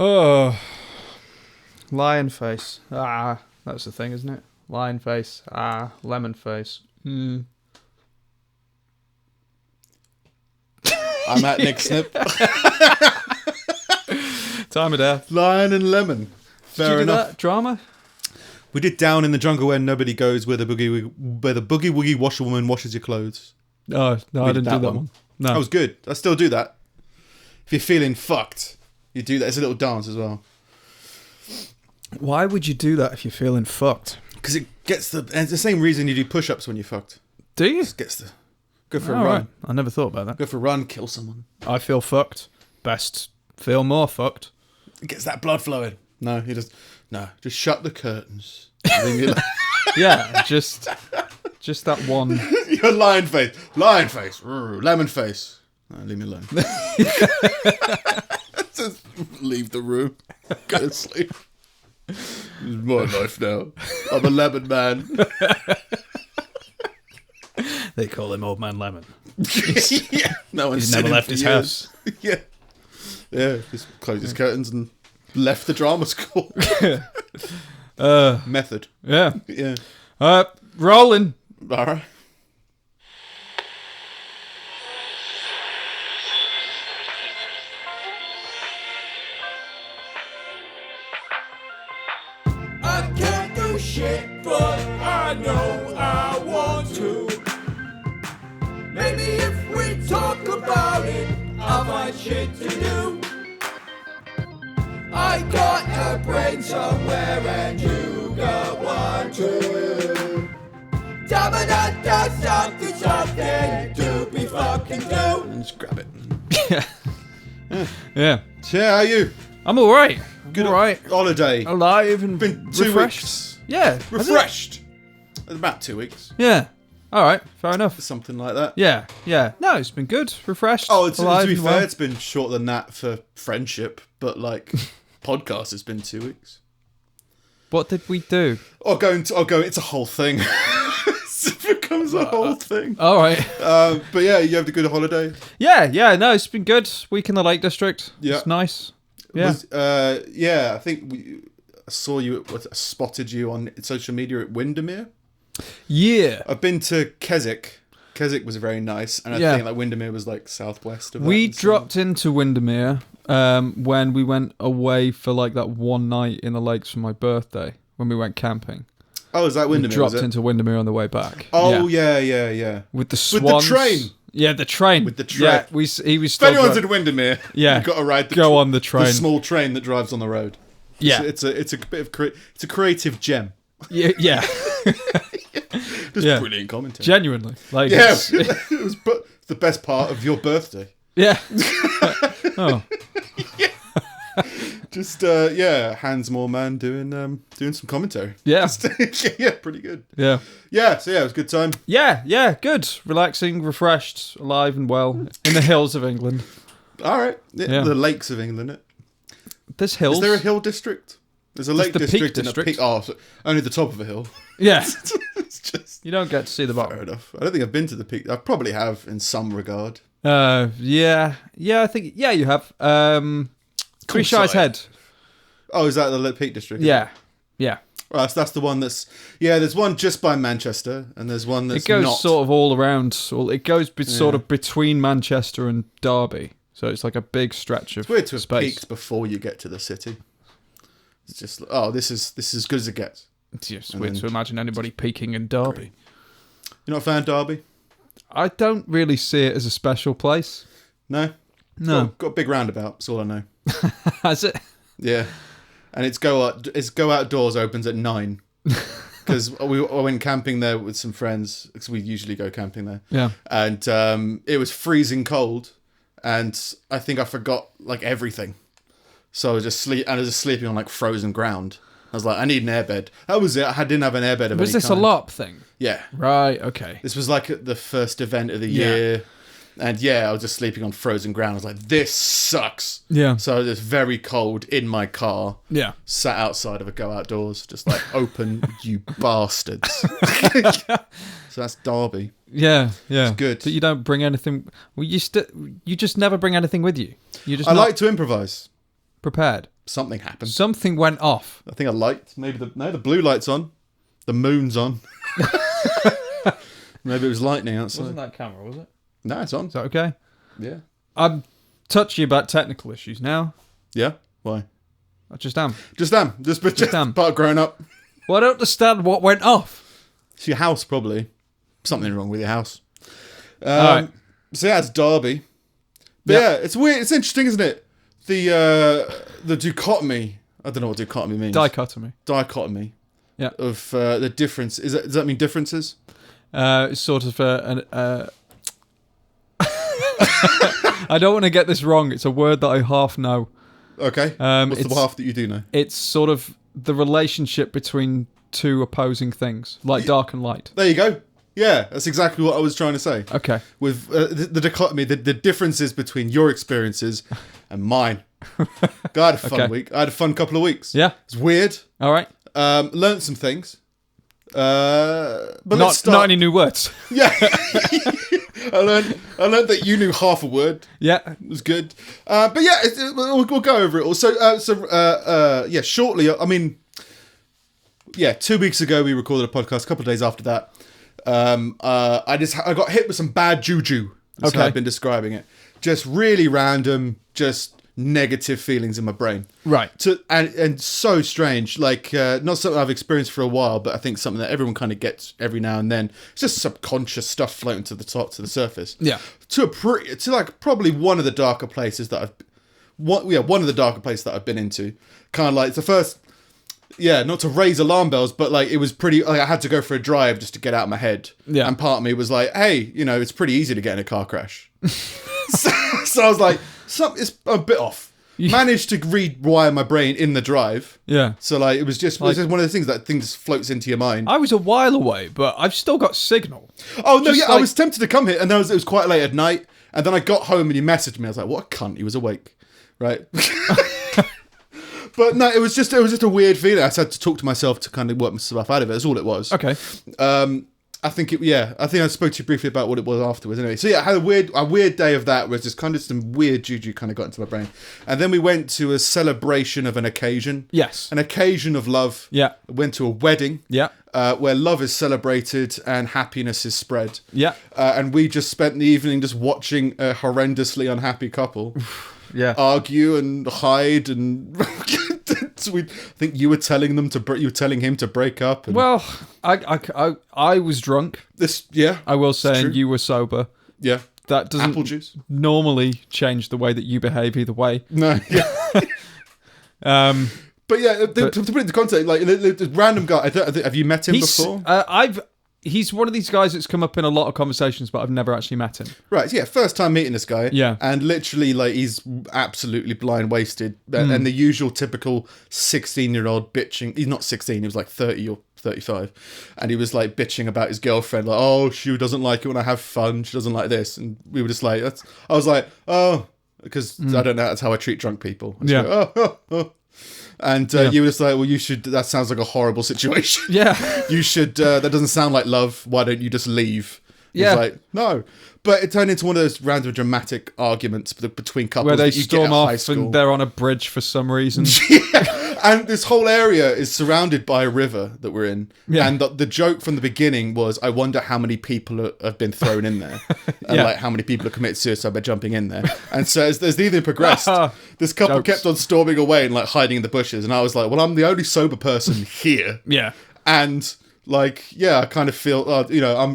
Oh, lion face. Ah, that's the thing, isn't it? Lion face. Ah, lemon face. I'm at Nick Snip. Time of death. Lion and lemon. Fair Did you do enough. that drama? We did Down in the Jungle Where Nobody Goes, where the boogie woogie washerwoman washes your clothes. Oh, no, I didn't do that one. No. That was good. I still do that. If you're feeling fucked, you do that. It's a little dance as well. Why would you do that if you're feeling fucked? Because it gets the... And it's the same reason you do push-ups when you're fucked. Do you? It gets the... Go for a All run. right. I never thought about that. Go for a run, kill someone. I feel fucked. Best feel more fucked. It gets that blood flowing. No, he just... No, just shut the curtains. Leave me alone. Yeah, just that one. Your lion face. Lion face. Lemon face. No, leave me alone. Just leave the room. Go to sleep. This is my life now. I'm a lemon man. They call him Old Man Lemon. Yeah. No one's He's never seen him left for his years. house. Yeah. Yeah, just closed his curtains and left the drama school. Method. Yeah. Yeah. Rolling. All right. I can't do shit, but I know I want to. Maybe if we talk about it, I'll find shit to do. I got a brain somewhere and you got one too. Da-ba-da-da, something, something to be fucking do. Just grab it. Yeah. So, yeah, how are you? I'm all right. Good all right. holiday. Alive and Been 2 refreshed. weeks. Yeah. has it? Refreshed. About 2 weeks. Yeah. All right. Fair enough. Something like that. Yeah. Yeah. No, it's been good. Refreshed. Oh, to alive be and fair, well. it's been shorter than that for friendship, but like podcast has been 2 weeks. What did we do? It's a whole thing. It becomes a whole thing. All right. But yeah, you had a good holiday. Yeah. No, it's been good. Week in the Lake District. Yeah. It's nice. Yeah. I think I saw you, spotted you on social media at Windermere. Yeah. I've been to Keswick. Keswick was very nice, and I think like Windermere was like southwest of that. We dropped into Windermere when we went away for like that one night in the lakes for my birthday when we went camping. Oh, is that Windermere? We dropped into Windermere on the way back. Oh, yeah. With the swans. With the train. Yeah, the train. With the train. Yeah, he was If still anyone's in Windermere, you've got to ride on the train. The small train that drives on the road. Yeah. It's a bit of it's a creative gem. Yeah. Just brilliant commentary. Genuinely. Like Yeah, it was the best part of your birthday. Yeah. Oh. Just Hans Moorman doing some commentary. Yeah. Yeah, pretty good. Yeah. Yeah, so yeah, it was a good time. Yeah, good. Relaxing, refreshed, alive and well in the hills of England. All right. Yeah. The lakes of England. There's hills. Is there a hill district? There's a lake the Peak district and District. a peak. Oh, so only the top of a hill. Yeah. It's just You don't get to see the fair bottom. enough. I don't think I've been to the peak. I probably have in some regard. Yeah, I think you have. Three Shire's site. Head. Oh, is that the Peak District? Yeah. Right, so that's the one that's... Yeah, there's one just by Manchester, and there's one that's It goes not... sort of all around. It goes sort of between Manchester and Derby. So it's like a big stretch of It's weird to have space. peaked before you get to the city. It's just, this is as good as it gets. It's just weird to imagine anybody peaking in Derby. You're not a fan of Derby? I don't really see it as a special place. No? No. Got a big roundabout, that's all I know. Has it? Yeah. And it's go outdoors opens at 9. Because I went camping there with some friends, because we usually go camping there. Yeah. And it was freezing cold, and I think I forgot like everything. So I was just sleeping on like frozen ground. I was like, I need an airbed. That was it. I didn't have an airbed of Was any this kind. a LARP thing? Yeah. Right, okay. This was like the first event of the Yeah. year. And I was just sleeping on frozen ground. I was like, this sucks. Yeah. So I was just very cold in my car. Yeah. Sat outside of a go outdoors, just like, open, you bastards. So that's Derby. Yeah. It's good. But you don't bring anything... Well, you just never bring anything with you. You're just I not like to improvise. prepared. something happened. Something went off. I think a light. Maybe the blue light's on. The moon's on. Maybe it was lightning outside. Wasn't that camera, was it? No, it's on. Is that okay? Yeah. I'm touchy about technical issues now. Yeah? Why? I just am. Just am. part of growing up. Well, I don't understand what went off. It's your house, probably. Something wrong with your house. Alright. So yeah, it's Derby. But Yep. yeah, it's weird. It's interesting, isn't it? The dichotomy. I don't know what dichotomy means. Dichotomy. Dichotomy. Yeah. Of the difference. Does that mean differences? It's sort of I don't want to get this wrong. It's a word that I half know. Okay. What's the half that you do know? It's sort of the relationship between two opposing things, like dark and light. There you go. Yeah, that's exactly what I was trying to say. Okay. With the dichotomy, the differences between your experiences and mine. God, I had a fun week. I had a fun couple of weeks. Yeah. It's weird. All right. Learned some things. But let's Not start. any new words. Yeah. I learned that you knew half a word. Yeah. It was good. But yeah, we'll go over it all. So shortly. I mean, 2 weeks ago we recorded a podcast. A couple of days after that, I got hit with some bad juju. That's how I've been describing it. Just really random, just negative feelings in my brain. Right. And so strange. Like not something I've experienced for a while, but I think something that everyone kind of gets every now and then. It's just subconscious stuff floating to the surface. Yeah. To like probably one of the darker places that one of the darker places that I've been into. Kind of like it's the first. Yeah, not to raise alarm bells, but like it was pretty. Like, I had to go for a drive just to get out of my head. Yeah, and part of me was like, "Hey, it's pretty easy to get in a car crash." so I was like, "It's a bit off." Managed to rewire my brain in the drive. Yeah. So like it was just one of those things that things floats into your mind. I was a while away, but I've still got signal. Oh no, I was tempted to come here, and it was quite late at night, and then I got home and you messaged me. I was like, "What a cunt! He was awake." Right. But no, it was just a weird feeling. I just had to talk to myself to kind of work myself out of it. That's all it was. Okay. I think I spoke to you briefly about what it was afterwards. Anyway, so yeah, I had a weird day of that, where just kind of some weird juju kind of got into my brain, and then we went to a celebration of an occasion. Yes. An occasion of love. Yeah. Went to a wedding. Yeah. Where love is celebrated and happiness is spread. Yeah. And we just spent the evening just watching a horrendously unhappy couple. Yeah. Argue and hide and. I think you were telling him to break up. And well, I was drunk. I will say, and you were sober. Yeah, that doesn't apple juice normally change the way that you behave either way. No, yeah. But yeah, to put it into context, like the random guy. Have you met him before? He's one of these guys that's come up in a lot of conversations, but I've never actually met him. Right, yeah, first time meeting this guy. Yeah. And literally, like, he's absolutely blind wasted. And the usual typical 16-year-old bitching. He's not 16, he was like 30 or 35. And he was like bitching about his girlfriend, like, oh, she doesn't like it when I have fun. She doesn't like this. And we were just like, I was like, oh, because I don't know, that's how I treat drunk people. Yeah. Like, oh. And you were just like, well, you should, that sounds like a horrible situation. Yeah. You should, that doesn't sound like love. Why don't you just leave? Yeah. He's like, no. But it turned into one of those random dramatic arguments between couples. Where they storm off and they're on a bridge for some reason. Yeah. And this whole area is surrounded by a river that we're in. Yeah. And the joke from the beginning was, I wonder how many people have been thrown in there. And like how many people have committed suicide by jumping in there. And so as the evening progressed, this couple kept on storming away and like hiding in the bushes. And I was like, well, I'm the only sober person here. Yeah. And like, yeah, I kind of feel,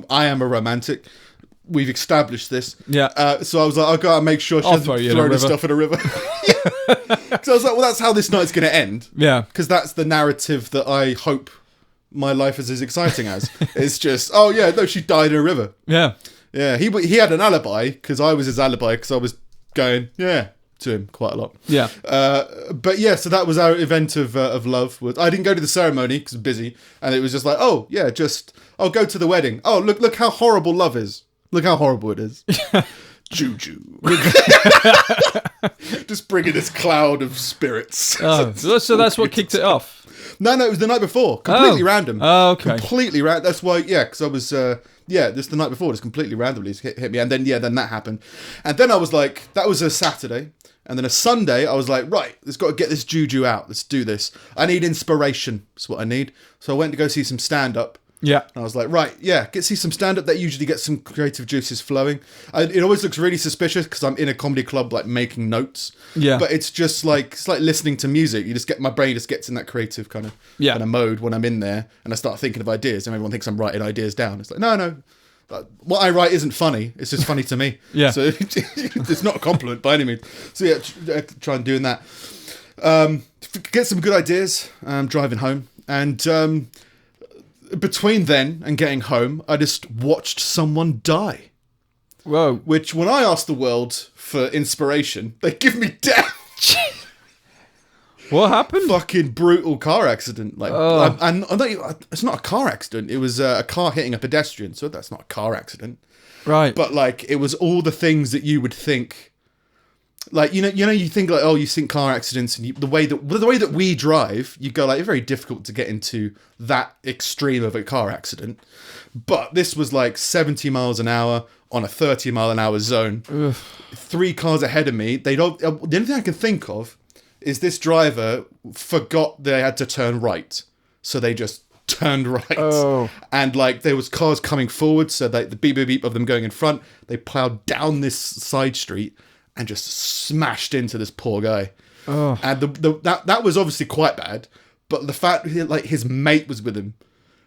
I am a romantic. We've established this. Yeah. So I was like, I've got to make sure she doesn't throw this stuff in a river. So I was like, well, that's how this night's going to end. Yeah. Because that's the narrative that I hope my life is as exciting as. It's just, oh yeah, no, she died in a river. Yeah. Yeah. He had an alibi because I was his alibi because I was going, yeah, to him quite a lot. Yeah. But yeah, so that was our event of love. I didn't go to the ceremony because I was busy. And it was just like, oh yeah, I'll go to the wedding. Oh, look how horrible love is. Look how horrible it is. Joo-Joo. Just bringing this cloud of spirits. Oh, so that's what kicked it off? No, it was the night before. Completely random. Oh, okay. Completely random. That's why, because I was, just the night before, just completely randomly hit me. And then that happened. And then I was like, that was a Saturday. And then a Sunday, I was like, right, let's got to get this Joo-Joo out. Let's do this. I need inspiration. That's what I need. So I went to go see some stand-up. Yeah. And I was like, right, yeah, see some stand-up. That usually gets some creative juices flowing. It always looks really suspicious because I'm in a comedy club, like, making notes. Yeah. But it's just like, it's like listening to music. My brain just gets in that creative kind of mode when I'm in there. And I start thinking of ideas. And everyone thinks I'm writing ideas down. It's like, no. What I write isn't funny. It's just funny to me. Yeah. So it's not a compliment by any means. So yeah, try and doing that. Get some good ideas. Driving home. And between then and getting home, I just watched someone die. Whoa. Which, when I ask the world for inspiration, they give me death. What happened? Fucking brutal car accident. And it's not a car accident. It was a car hitting a pedestrian, so that's not a car accident. Right. But like, it was all the things that you would think. Like, you think like, oh, you think car accidents, and the way that we drive, you go like, it's very difficult to get into that extreme of a car accident. But this was like 70 miles an hour on a 30 mile an hour zone. Ugh. 3 cars ahead of me. The only thing I can think of is this driver forgot they had to turn right, so they just turned right. Oh. And like, there was cars coming forward, so the beep beep beep of them going in front, they plowed down this side street and just smashed into this poor guy. Oh. And that was obviously quite bad, but the fact like his mate was with him.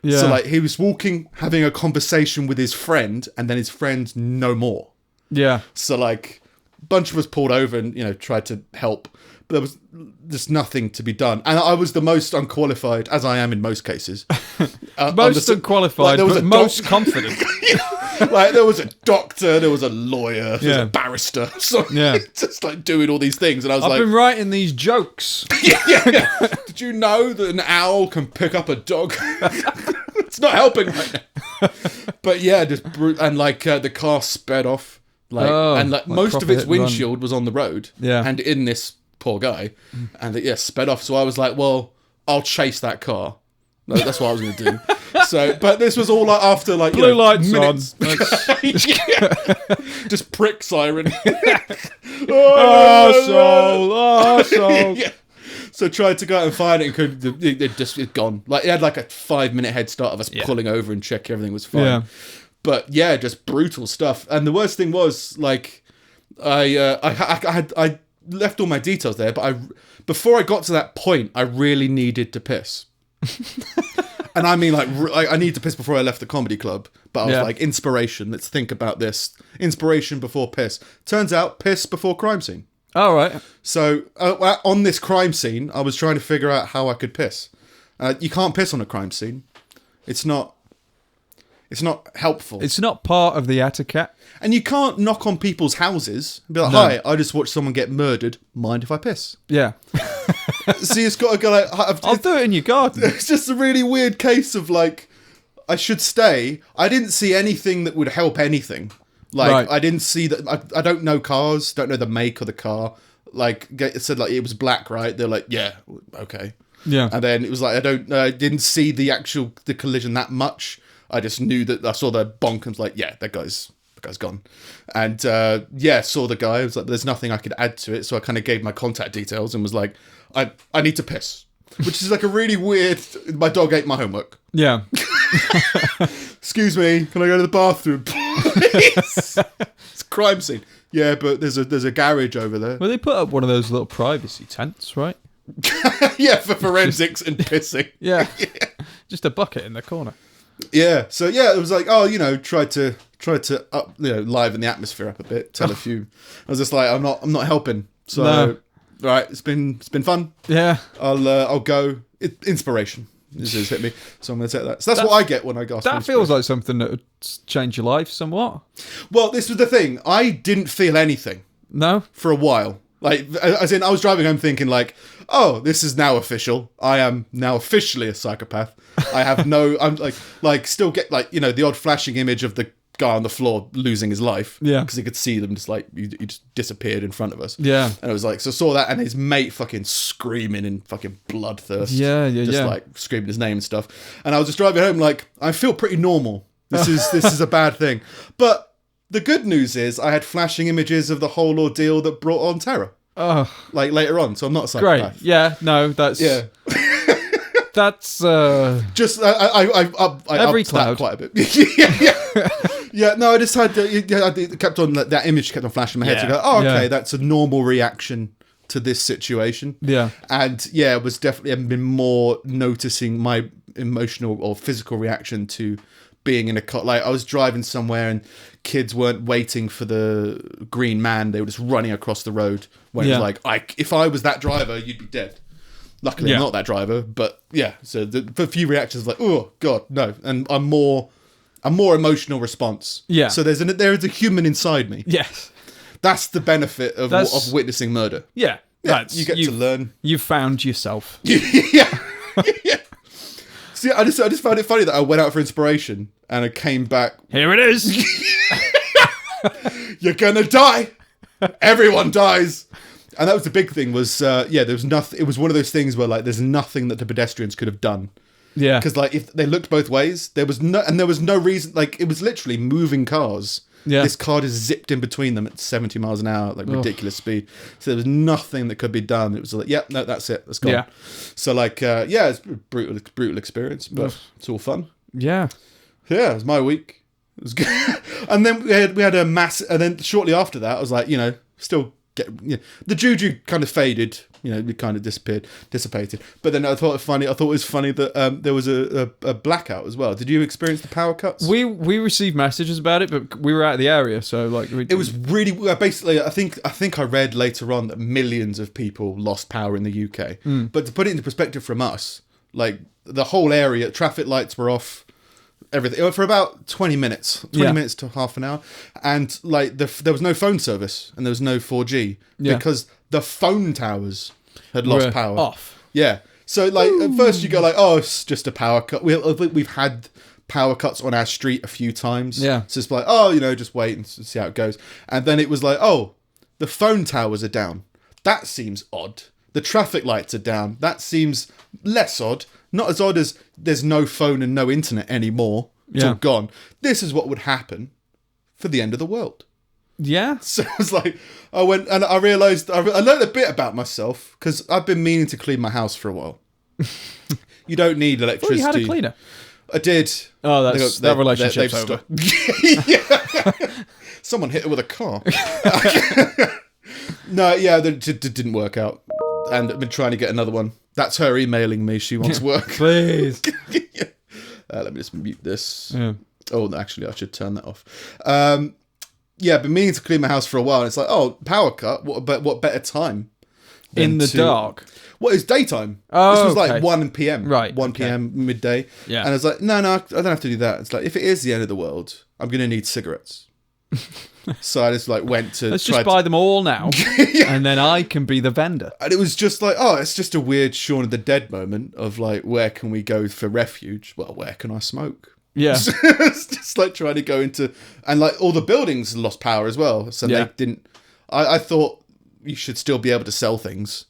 Yeah. So like, he was walking, having a conversation with his friend, and then his friend no more. Yeah. So like, a bunch of us pulled over and tried to help, but there was just nothing to be done. And I was the most unqualified, as I am in most cases. Most unqualified, like, but most confident. Like, there was a doctor, there was a lawyer, there was a barrister. So just like doing all these things, and I was I've been writing these jokes. yeah. Did you know that an owl can pick up a dog? It's not helping right now. But yeah, and like the car sped off. Like most of its windshield was on the road. Yeah. And in this poor guy. And it sped off. So I was like, well, I'll chase that car. No, that's what I was going to do. So, but this was all like after like blue lights minutes. on. Just prick siren. Arsehole. Yeah. So tried to go out and find it and couldn't. It's gone. Like, it had like a 5-minute head start of us pulling over and checking everything was fine. Yeah. But yeah, just brutal stuff. And the worst thing was, like, I left all my details there, but before I got to that point, I really needed to piss. And I mean, like, I need to piss before I left the comedy club. But I was like, inspiration. Let's think about this. Inspiration before piss. Turns out, piss before crime scene. All right. So on this crime scene, I was trying to figure out how I could piss. You can't piss on a crime scene. It's not helpful. It's not part of the etiquette. And you can't knock on people's houses and be like, hi, I just watched someone get murdered. Mind if I piss? Yeah. So it's got to go like... I'll do it in your garden. It's just a really weird case of like, I should stay. I didn't see anything that would help anything. Like, right. I didn't see that... I don't know cars, don't know the make of the car. Like, it said like it was black, right? They're like, yeah, okay. Yeah. And then it was like, I didn't see the collision that much. I just knew that I saw the bonk and was like, yeah, that guy's gone. And saw the guy. I was like, there's nothing I could add to it. So I kind of gave my contact details and was like, I need to piss. Which is like a really weird, my dog ate my homework. Yeah. Excuse me, can I go to the bathroom, please? It's a crime scene. Yeah, but there's a garage over there. Well, they put up one of those little privacy tents, right? Yeah, for forensics and pissing. Yeah. Just a bucket in the corner. Yeah, so yeah, it was like, try to up, liven the atmosphere up a bit. Tell a few. I was just like, I'm not helping. So, No. Right, it's been fun. Yeah, I'll go. Inspiration has hit me, so I'm going to take that. So that's what I get when I go. that feels like something that would change your life somewhat. Well, this was the thing. I didn't feel anything No. for a while. Like, as in, I was driving home thinking like, oh, this is now official. I am now officially a psychopath. I have no. I'm like still get like the odd flashing image of the guy on the floor losing his life. Yeah. Because he could see them just like he just disappeared in front of us. Yeah. And it was like, so saw that and his mate fucking screaming in fucking bloodthirst. Yeah. Just like screaming his name and stuff. And I was just driving home like, I feel pretty normal. This is a bad thing. But the good news is I had flashing images of the whole ordeal that brought on terror. Oh, like later on. So I'm not a great. psychopath. Yeah, no, that's Yeah. that's Just I Every upped that cloud. quite a bit. Yeah. No, I just had to, it kept on, that image kept on flashing in my head. Yeah. To go, oh, okay, Yeah. that's a normal reaction to this situation. yeah. And yeah, it was definitely, I've been more noticing my emotional or physical reaction to being in a car. Like I was driving somewhere and kids weren't waiting for the green man. They were just running across the road when it Yeah. was like, if I was that driver, you'd be dead. Luckily, Yeah. I'm not that driver, but yeah. So the few reactions like, oh God, no. And a more emotional response. Yeah. So there is a human inside me. Yes. That's the benefit of witnessing murder. Yeah. Yeah, That's you get to learn. You've found yourself. Yeah. See, I just found it funny that I went out for inspiration and I came back. Here it is. You're gonna die. Everyone dies. And that was the big thing. Was there was nothing. It was one of those things where like there's nothing that the pedestrians could have done. Yeah. Because like if they looked both ways, there was no reason. Like it was literally moving cars. Yeah. This car just zipped in between them at 70 miles an hour, like ridiculous speed. So there was nothing that could be done. It was like, no, that's it. That's gone. Yeah. So like, it's a brutal experience, but it's all fun. Yeah. Yeah, it was my week. It was good. And then we had a mass. And then shortly after that, I was like, still the Joo-Joo kind of faded. It kind of dissipated. But then I thought it was funny that there was a blackout as well. Did you experience the power cuts? We received messages about it, but we were out of the area, so like It was really basically. I think I read later on that millions of people lost power in the UK. But to put it into perspective from us, like the whole area, traffic lights were off. Everything for about 20 minutes to half an hour, and like there was no phone service and there was no 4G because the phone towers had lost power off. Yeah, so like at first you go like, oh, it's just a power cut. We've had power cuts on our street a few times. Yeah, so it's like, oh, just wait and see how it goes. And then it was like, oh, the phone towers are down. That seems odd. The traffic lights are down. That seems less odd. Not as odd as there's no phone and no internet anymore. It's all gone. This is what would happen for the end of the world. Yeah. So I was like, I went and I realised, I learned a bit about myself because I've been meaning to clean my house for a while. You don't need electricity. Well, you had a cleaner. I did. Oh, that relationship's over. Yeah. Someone hit her with a car. No, yeah, that didn't work out. And I've been trying to get another one. That's her emailing me. She wants work. Please. Let me just mute this. Yeah. Oh, actually, I should turn that off. I've been meaning to clean my house for a while. And it's like, oh, power cut. What better time? In the dark. Well, it's daytime. Oh, this was okay. like 1 p.m. Right. 1 p.m. midday. Yeah. And I was like, no, I don't have to do that. It's like, if it is the end of the world, I'm going to need cigarettes. So I just like went to Let's just buy them all now, and then I can be the vendor. And it was just like, oh, it's just a weird Shaun of the Dead moment of like, where can we go for refuge? Well, where can I smoke? Yeah. It's just like trying to go into, and like all the buildings lost power as well. So they didn't, I thought you should still be able to sell things,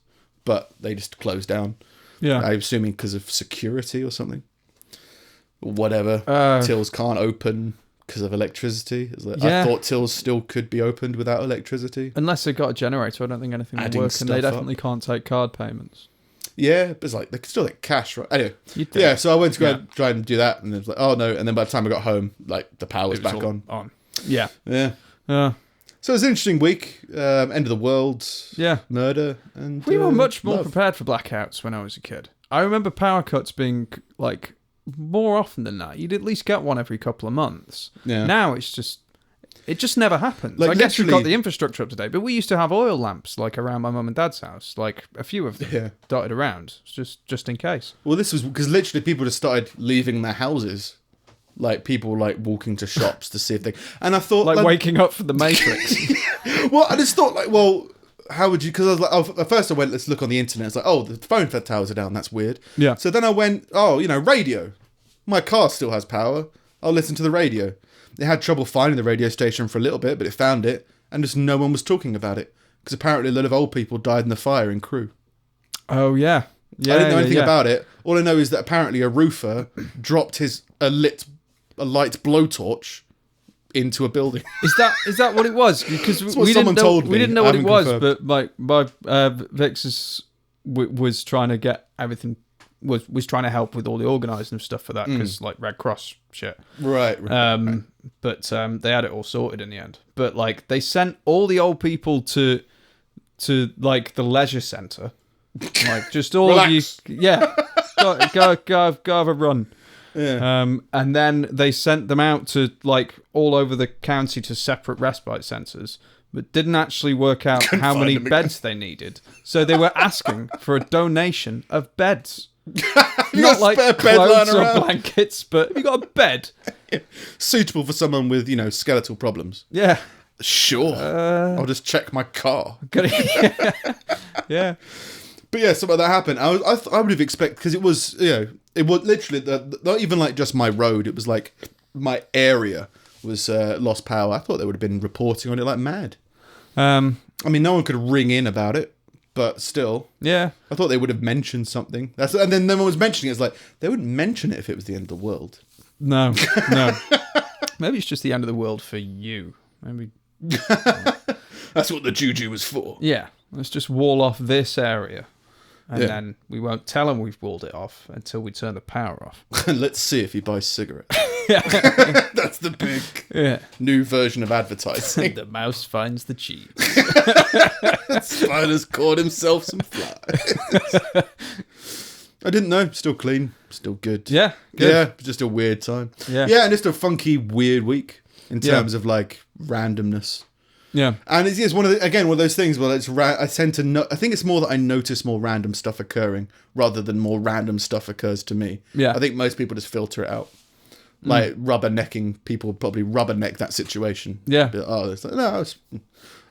but they just closed down. Yeah. I'm assuming because of security or something. Or whatever. Tills can't open because of electricity. It's like, I thought tills still could be opened without electricity. Unless they've got a generator, I don't think anything will work, and they definitely can't take card payments. Yeah, but it's like they can still take cash, right? Anyway, so I went to go try and do that, and it was like, oh no! And then by the time I got home, like the power was back on. Yeah. So it was an interesting week. End of the world. Yeah. Murder, and we were much more prepared for blackouts when I was a kid. I remember power cuts being like more often than that. You'd at least get one every couple of months. Yeah. Now it just never happens. Like, I guess we've got the infrastructure up to date, but we used to have oil lamps like around my mum and dad's house, like a few of them dotted around, just in case. Well, this was because literally people just started leaving their houses, like people like walking to shops to see if they. And I thought like waking up from the Matrix. Well, I just thought like, well, how would you? Because I was like, at first I went, let's look on the internet. It's like, oh, the phone towers are down. That's weird. Yeah. So then I went, oh, radio. My car still has power. I'll listen to the radio. They had trouble finding the radio station for a little bit, but it found it, and just no one was talking about it because apparently a lot of old people died in the fire in Crewe. Oh yeah. I didn't know anything about it. All I know is that apparently a roofer dropped a light blowtorch into a building. Is that what it was? Because what someone told me. We didn't know I what it haven't was, confirmed. but my Vix was trying to get everything. Was trying to help with all the organising of stuff for that because like Red Cross shit. Right. But they had it all sorted in the end. But like they sent all the old people to like the leisure centre, like just all of you, yeah, go have a run. Yeah. And then they sent them out to like all over the county to separate respite centres, but didn't actually work out how find many them again. beds they needed. So they were asking for a donation of beds. You Not got a like spare bed lying clothes or around? blankets, but have you got a bed? Suitable for someone with, skeletal problems. Yeah. Sure. I'll just check my car. Yeah. But yeah, something like that happened. I would have expected, because it was literally not even like just my road. It was like my area was lost power. I thought they would have been reporting on it like mad. I mean, no one could ring in about it, but still, Yeah. I thought they would have mentioned something. And then no one was mentioning it. It's like they wouldn't mention it if it was the end of the world. No. Maybe it's just the end of the world for you. Maybe. That's what the Joo-Joo was for. Yeah. Let's just wall off this area. And then we won't tell him we've walled it off until we turn the power off. And let's see if he buys cigarettes. Yeah. That's the big Yeah. new version of advertising. The mouse finds the cheese. Spider's caught himself some flies. I didn't know. Still clean. Still good. Yeah. Good. Yeah. Just a weird time. Yeah. Yeah, and just a funky, weird week in terms of like randomness. Yeah. And it's one of those things where I tend to know. I think it's more that I notice more random stuff occurring rather than more random stuff occurs to me. Yeah. I think most people just filter it out. Like rubbernecking, people probably rubberneck that situation. Yeah. But, it's like, no,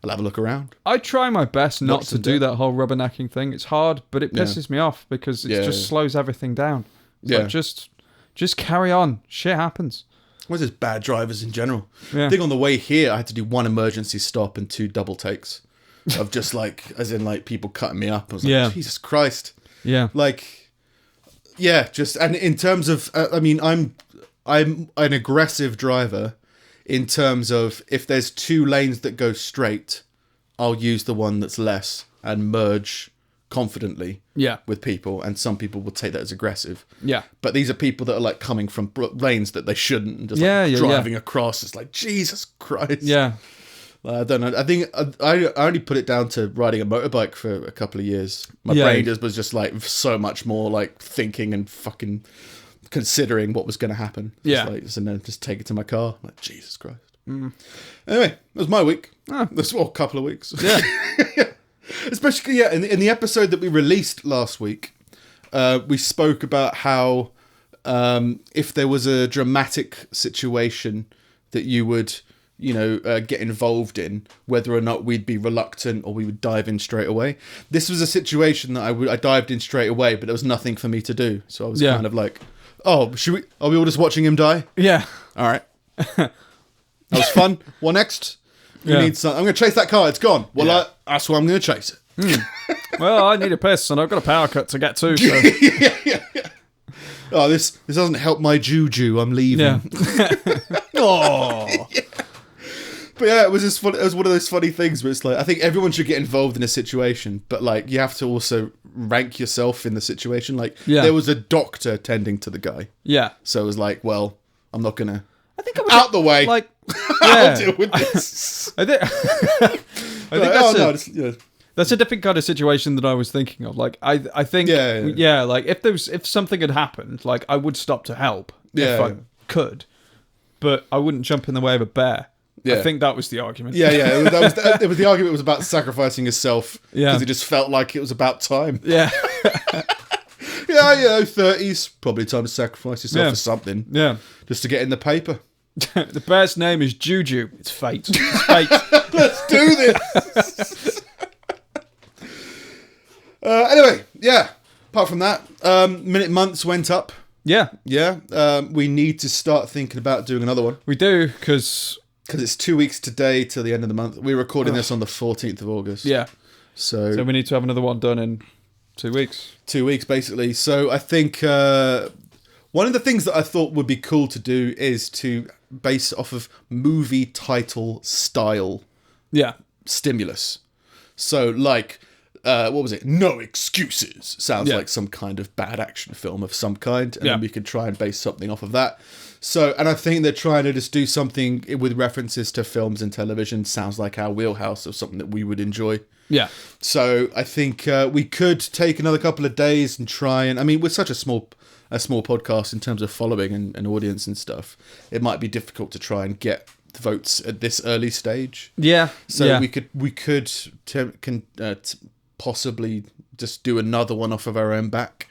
I'll have a look around. I try my best not Watch to them do do. that whole rubbernecking thing. It's hard, but it pisses me off because it just slows everything down. It's like, just carry on. Shit happens. What's just bad drivers in general? Yeah. I think on the way here, I had to do one emergency stop and 2 double takes of just like, as in like people cutting me up. I was like, Jesus Christ. Yeah. Like, yeah, just, and in terms of, I mean, I'm an aggressive driver in terms of if there's 2 lanes that go straight, I'll use the one that's less and merge confidently with people, and some people will take that as aggressive. Yeah. But these are people that are like coming from lanes that they shouldn't and just driving across. It's like, Jesus Christ. Yeah. I don't know. I think I only put it down to riding a motorbike for a couple of years. My brain was just like so much more like thinking and fucking considering what was going to happen. And then just take it to my car. Like, Jesus Christ. Anyway, that was my week. That's a couple of weeks. Yeah. Especially, in the episode that we released last week, we spoke about how if there was a dramatic situation that you would, get involved in, whether or not we'd be reluctant or we would dive in straight away. This was a situation that I dived in straight away, but there was nothing for me to do. So I was kind of like, oh, are we all just watching him die? Yeah. All right. That was fun. What next? You need some. I'm going to chase that car. It's gone. Well, that's why I'm going to chase it. Well, I need a piss and I've got a power cut to get to. So. Oh, this doesn't help my Joo-Joo. I'm leaving. Yeah. Oh. But yeah, it was just fun. It was one of those funny things where it's like, I think everyone should get involved in a situation, but like you have to also rank yourself in the situation. Like there was a doctor tending to the guy. Yeah. So it was like, well, I'm not going to. I think I would out the way. Like, I'll deal with this. I think that's a different kind of situation that I was thinking of. Like, I think, like if something had happened, like I would stop to help if I could, but I wouldn't jump in the way of a bear. I think that was the argument. It was the argument was about sacrificing yourself because it just felt like it was about time. Yeah. 30s, probably time to sacrifice yourself for something. Yeah. Just to get in the paper. The bear's name is Joo-Joo. It's fate. It's fate. Let's do this. Anyway, apart from that, minute months went up. Yeah. We need to start thinking about doing another one. We do, because it's 2 weeks today till the end of the month. We're recording this on the 14th of August. Yeah. So we need to have another one done in 2 weeks. 2 weeks, basically. So I think One of the things that I thought would be cool to do is to base off of movie title style stimulus. So, like, what was it? No Excuses. Sounds like some kind of bad action film of some kind. And then we could try and base something off of that. So, and I think they're trying to just do something with references to films and television. Sounds like our wheelhouse of something that we would enjoy. Yeah. So I think we could take another couple of days and try and, I mean, with such a small podcast in terms of following and audience and stuff, it might be difficult to try and get the votes at this early stage. Yeah. So we could possibly just do another one off of our own back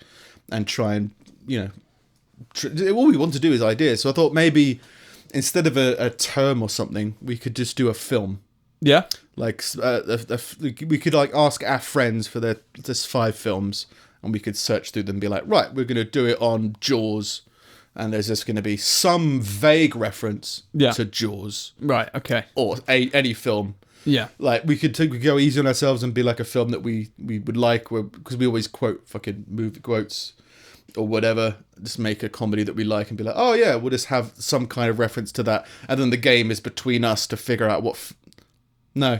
and try and, all we want to do is ideas. So I thought maybe instead of a term or something, we could just do a film. Yeah. Like we could like ask our friends for their 5 films, and we could search through them and be like, right, we're going to do it on Jaws, and there's just going to be some vague reference to Jaws, right? Okay, or any film. Yeah, like we could go easy on ourselves and be like a film that we would like, because we always quote fucking movie quotes or whatever. Just make a comedy that we like and be like, oh yeah, we'll just have some kind of reference to that, and then the game is between us to figure out what. No,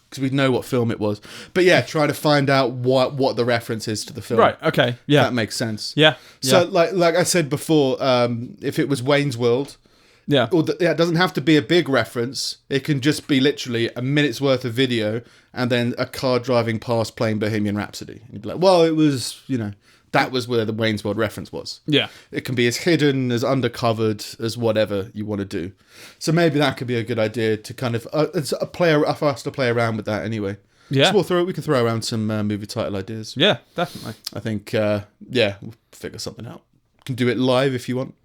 because we know what film it was. But yeah, try to find out what the reference is to the film. Right, okay, yeah. That makes sense. Yeah. So, like I said before, if it was Wayne's World, it doesn't have to be a big reference. It can just be literally a minute's worth of video and then a car driving past playing Bohemian Rhapsody. And you'd be like, well, it was, that was where the Wayne's World reference was. Yeah. It can be as hidden, as undercovered, as whatever you want to do. So maybe that could be a good idea to kind of for us to play around with that anyway. Yeah. So we can throw around some movie title ideas. Yeah, definitely. I think, we'll figure something out. Can do it live if you want.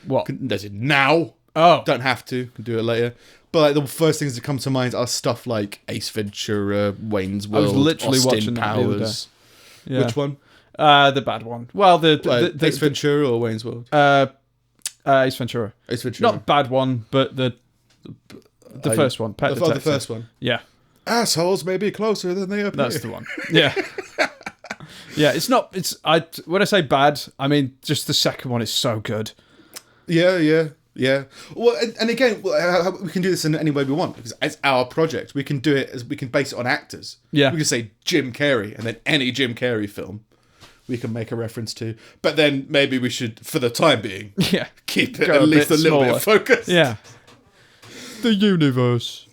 What? Does it now? Oh. Don't have to. Can do it later. But the first things that come to mind are stuff like Ace Ventura, Wayne's World, I was literally Austin watching Powers. that the other day. Yeah. Which one? The bad one. Well, the Ace Ventura or Wayne's World? Ace Ventura. Ace Ventura. Not bad one, but the first one. Pet Detective. The first one. Yeah. Assholes may be closer than they appear. That's the one. Yeah. Yeah, it's not. When I say bad, I mean just the second one is so good. Yeah. Well, and again, we can do this in any way we want because it's our project. We can do it as we can base it on actors. Yeah, we can say Jim Carrey, and then any Jim Carrey film we can make a reference to. But then maybe we should, for the time being, keep it at least a little bit focused. Yeah, the universe.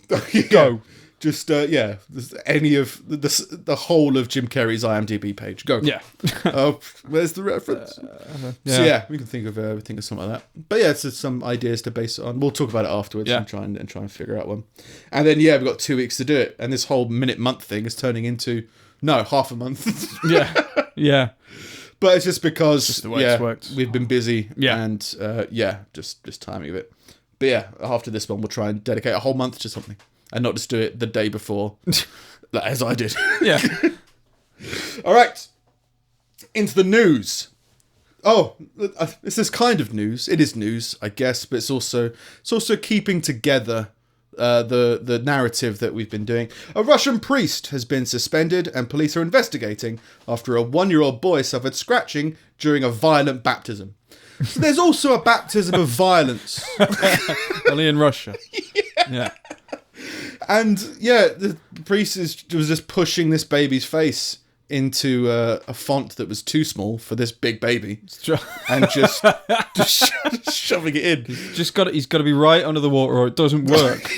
Go. Just any of the whole of Jim Carrey's IMDb page. Go. Yeah. Where's the reference? So we can think of something like that. But yeah, it's just some ideas to base it on. We'll talk about it afterwards and try and figure out one. And then we've got 2 weeks to do it. And this whole month thing is turning into half a month. Yeah. But it's just because it's just the way it's worked. We've been busy and just timing of it. But yeah, after this one, we'll try and dedicate a whole month to something. And not just do it the day before, as I did. Yeah. All right. Into the news. Oh, this is kind of news. It is news, I guess, but it's also keeping together the narrative that we've been doing. A Russian priest has been suspended, and police are investigating after a 1-year-old boy suffered scratching during a violent baptism. So there's also a baptism of violence. Only in Russia. Yeah. And the priest was just pushing this baby's face into a font that was too small for this big baby, and just shoving it in. He's got to be right under the water, or it doesn't work.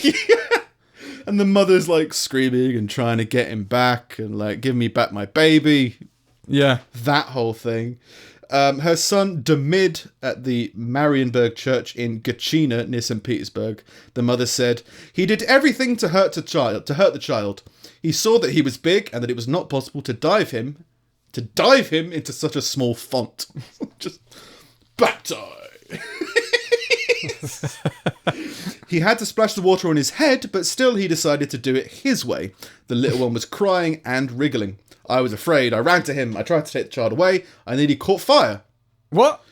And the mother's like screaming and trying to get him back, and like, give me back my baby. Yeah, that whole thing. Her son Demid at the Marienburg Church in Gachina near St. Petersburg. The mother said he did everything to hurt the child. He saw that he was big and that it was not possible to dive him into such a small font. Just baptize. He had to splash the water on his head, but still he decided to do it his way. The little one was crying and wriggling. I was afraid. I ran to him. I tried to take the child away. I nearly caught fire. What?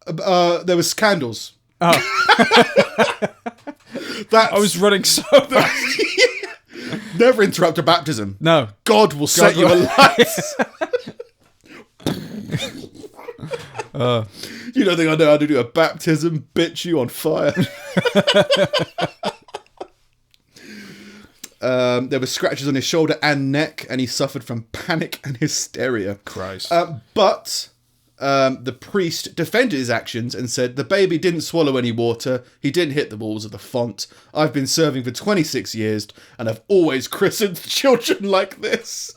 There was candles. Oh. I was running so fast. Never interrupt a baptism. No. God will set you alight. You don't think I know how to do a baptism? Bitch, you on fire. There were scratches on his shoulder and neck, and he suffered from panic and hysteria. Christ. But the priest defended his actions and said, the baby didn't swallow any water. He didn't hit the walls of the font. I've been serving for 26 years, and I've always christened children like this.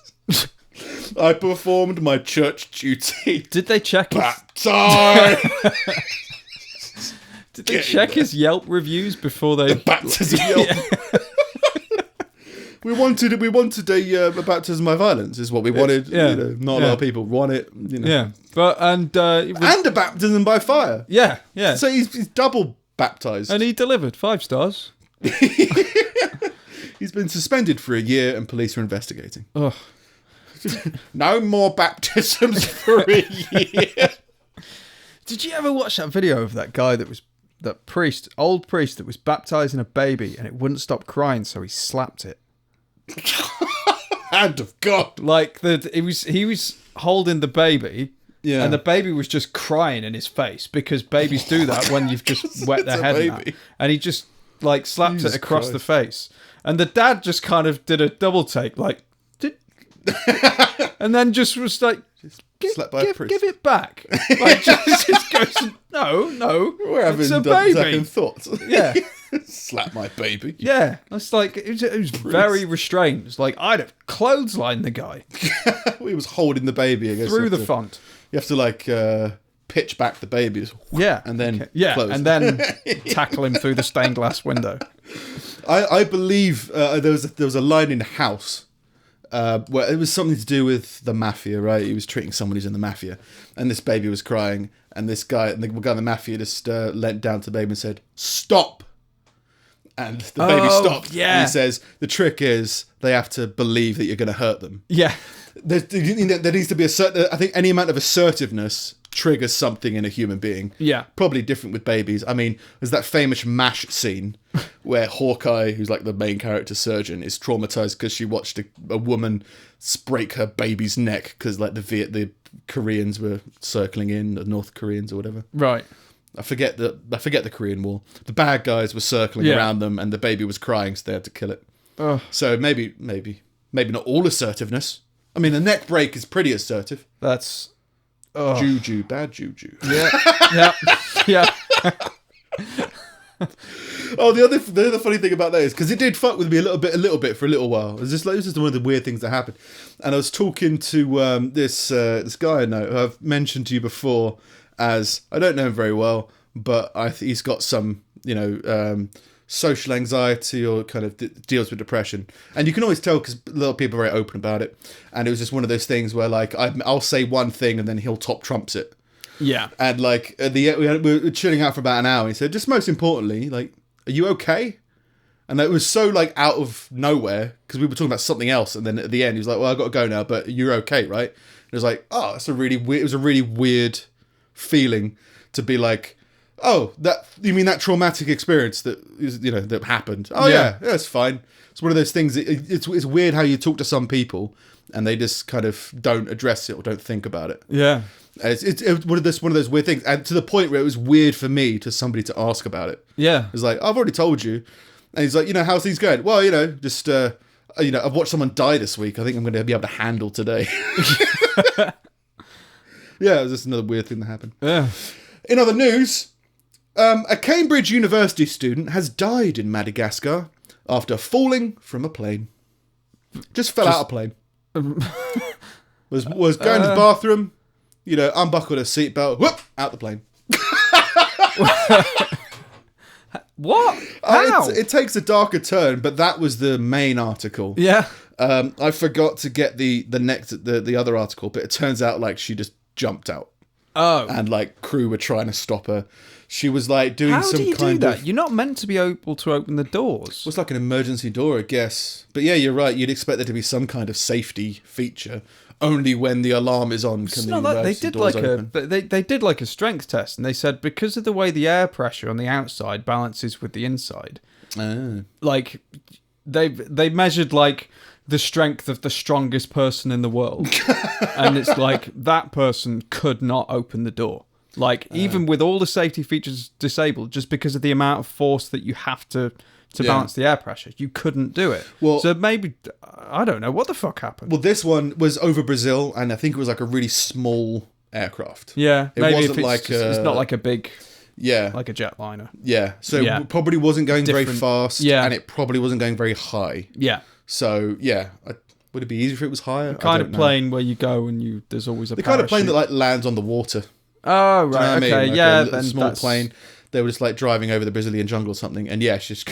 I performed my church duty. Did they check Baptized! Did they check his Yelp reviews before they... The baptism Yelp. We wanted a baptism by violence is what we wanted. Yeah. You know, not a lot of people want it. You know. Yeah, but and a baptism by fire. Yeah. So he's double baptized, and he delivered 5 stars. He's been suspended for a year, and police are investigating. Ugh. No more baptisms for a year. Did you ever watch that video of that guy old priest that was baptizing a baby and it wouldn't stop crying, so he slapped it? Hand of God. Like he was holding the baby, yeah, and the baby was just crying in his face because babies do that when you've just wet their head in that. And he just like slapped Jesus it across Christ. the face, and the dad just kind of did a double take, like, and then just was like, give it back. Like, just goes, no, we're having it's a baby. second thoughts. Yeah. Slap my baby. Yeah, it's like it was very restrained. It's like I'd have clotheslined the guy. He was holding the baby through the font. You have to like pitch back the baby. Yeah, and then close. And then tackle him through the stained glass window. I believe there was a line in House where it was something to do with the mafia, right? He was treating someone who's in the mafia, and this baby was crying, and the guy in the mafia just leant down to the baby and said, "Stop." And the baby stopped. Yeah. And he says, the trick is they have to believe that you're going to hurt them. Yeah. There needs to be I think any amount of assertiveness triggers something in a human being. Yeah. Probably different with babies. I mean, there's that famous MASH scene where Hawkeye, who's like the main character surgeon, is traumatized because she watched a woman break her baby's neck because like the Koreans were circling in, the North Koreans or whatever. Right. I forget the Korean War. The bad guys were circling around them, and the baby was crying, so they had to kill it. So maybe not all assertiveness. I mean, the neck break is pretty assertive. That's Joo-Joo, bad Joo-Joo. Yeah. Oh, the other funny thing about that is because it did fuck with me a little bit for a little while. It was just one of the weird things that happened. And I was talking to this guy I know who I've mentioned to you before. As I don't know him very well, but he's got some, social anxiety or kind of deals with depression. And you can always tell because a lot of people are very open about it. And it was just one of those things where, like, I'll say one thing and then he'll top trumps it. Yeah. And, like, we were chilling out for about an hour. And he said, just most importantly, like, are you okay? And it was so, like, out of nowhere because we were talking about something else. And then at the end, he was like, well, I've got to go now, but you're okay, right? And it was like, oh, that's it was a really weird feeling to be like, oh, that you mean that traumatic experience that is, that happened? Oh yeah, it's fine. It's one of those things. It's weird how you talk to some people and they just kind of don't address it or don't think about it. Yeah, it's one of those weird things, and to the point where it was weird for me to somebody to ask about it. Yeah, it's like, I've already told you, and he's like, how's things going? Well, just I've watched someone die this week. I think I'm going to be able to handle today. Yeah, it was just another weird thing that happened. Yeah. In other news, a Cambridge University student has died in Madagascar after falling from a plane. Just fell out of a plane. was going to the bathroom, unbuckled a seatbelt, whoop, out the plane. What? How? It takes a darker turn, but that was the main article. Yeah. I forgot to get the other article, but it turns out like she just jumped out. Oh. And like crew were trying to stop her. She was like doing How do you do that? You're not meant to be able to open the doors. It was like an emergency door, I guess. But yeah, you're right. You'd expect there to be some kind of safety feature. Only when the alarm is on can the emergency doors open. They did like a strength test, and they said because of the way the air pressure on the outside balances with the inside, like they measured like the strength of the strongest person in the world, and it's like that person could not open the door. Like, even with all the safety features disabled, just because of the amount of force that you have to balance the air pressure, you couldn't do it. Well, so maybe, I don't know, what the fuck happened? Well, this one was over Brazil, and I think it was like a really small aircraft. Yeah, it wasn't like it's not like a big... Yeah. Like a jetliner. Yeah. So it probably wasn't going very fast, and it probably wasn't going very high. Yeah. So, yeah. Would it be easier if it was higher? The kind of plane where you go and there's always a The parachute. kind of plane that like lands on the water. Oh, right. Do you know what I mean? Like a small plane. They were just like driving over the Brazilian jungle or something. And yeah, she just,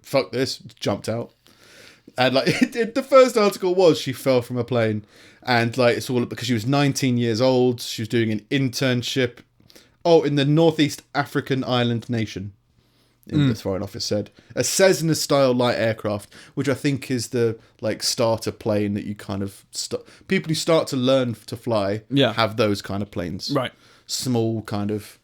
fuck this, jumped out. And like, the first article was she fell from a plane. And like, it's all because she was 19 years old. She was doing an internship. In the Northeast African island nation. The Foreign Office said. A Cessna-style light aircraft, which I think is the like starter plane that you kind of... people who start to learn to fly have those kind of planes. Right. Small kind of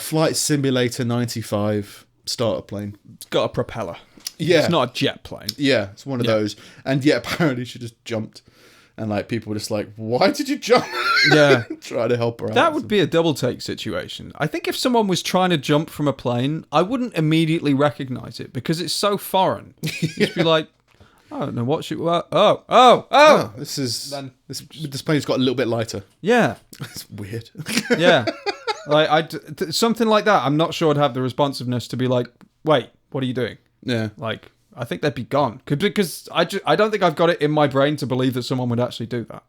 Flight Simulator 95 starter plane. It's got a propeller. Yeah. It's not a jet plane. Yeah, it's one of those. And yeah, apparently she just jumped. And like people were just like, why did you jump? Yeah. Try to help her out. That would be a double take situation. I think if someone was trying to jump from a plane, I wouldn't immediately recognise it because it's so foreign. You'd be like, I don't know what she... This plane's got a little bit lighter. Yeah. It's weird. Yeah. Like something like that, I'm not sure I'd have the responsiveness to be like, wait, what are you doing? Yeah. Like... I think they'd be gone because I don't think I've got it in my brain to believe that someone would actually do that,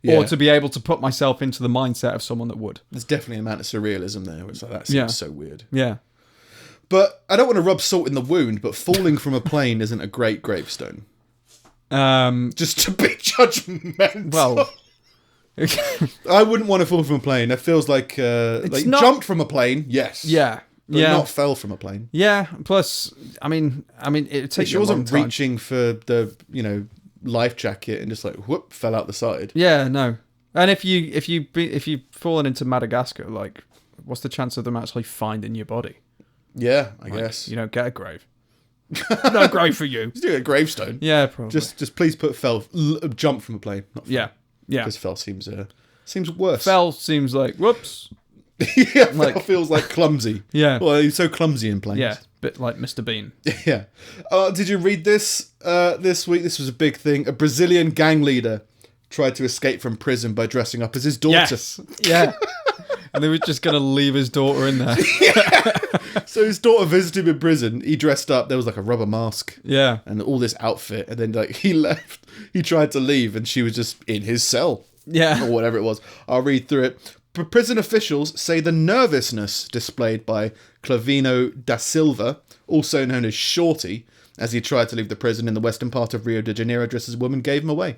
or to be able to put myself into the mindset of someone that would. There's definitely an amount of surrealism there. It's like that seems so weird. Yeah, but I don't want to rub salt in the wound. But falling from a plane isn't a great gravestone. Just to be judgmental. Well, I wouldn't want to fall from a plane. It feels like jumped from a plane. Yes. Yeah. But not fell from a plane. Yeah. Plus, I mean, it takes. She wasn't reaching for the life jacket and just like whoop fell out the side. Yeah, no. And if you've fallen into Madagascar, like, what's the chance of them actually finding your body? Yeah, I guess you don't get a grave. No grave for you. Just do a gravestone. Yeah, probably. Just please put jump from a plane. Not fell. Yeah. Because fell seems worse. Fell seems like whoops. Yeah, like, feels like clumsy. Yeah. Well, he's so clumsy in planes. Yeah, bit like Mr. Bean. Yeah. Did you read this this week? This was a big thing. A Brazilian gang leader tried to escape from prison by dressing up as his daughter. Yes. Yeah. And they were just going to leave his daughter in there. So his daughter visited him in prison. He dressed up. There was like a rubber mask. Yeah. And all this outfit. And then like he left. He tried to leave and she was just in his cell. Yeah. Or whatever it was. I'll read through it. Prison officials say the nervousness displayed by Clavino da Silva, also known as Shorty, as he tried to leave the prison in the western part of Rio de Janeiro dressed as a woman, gave him away.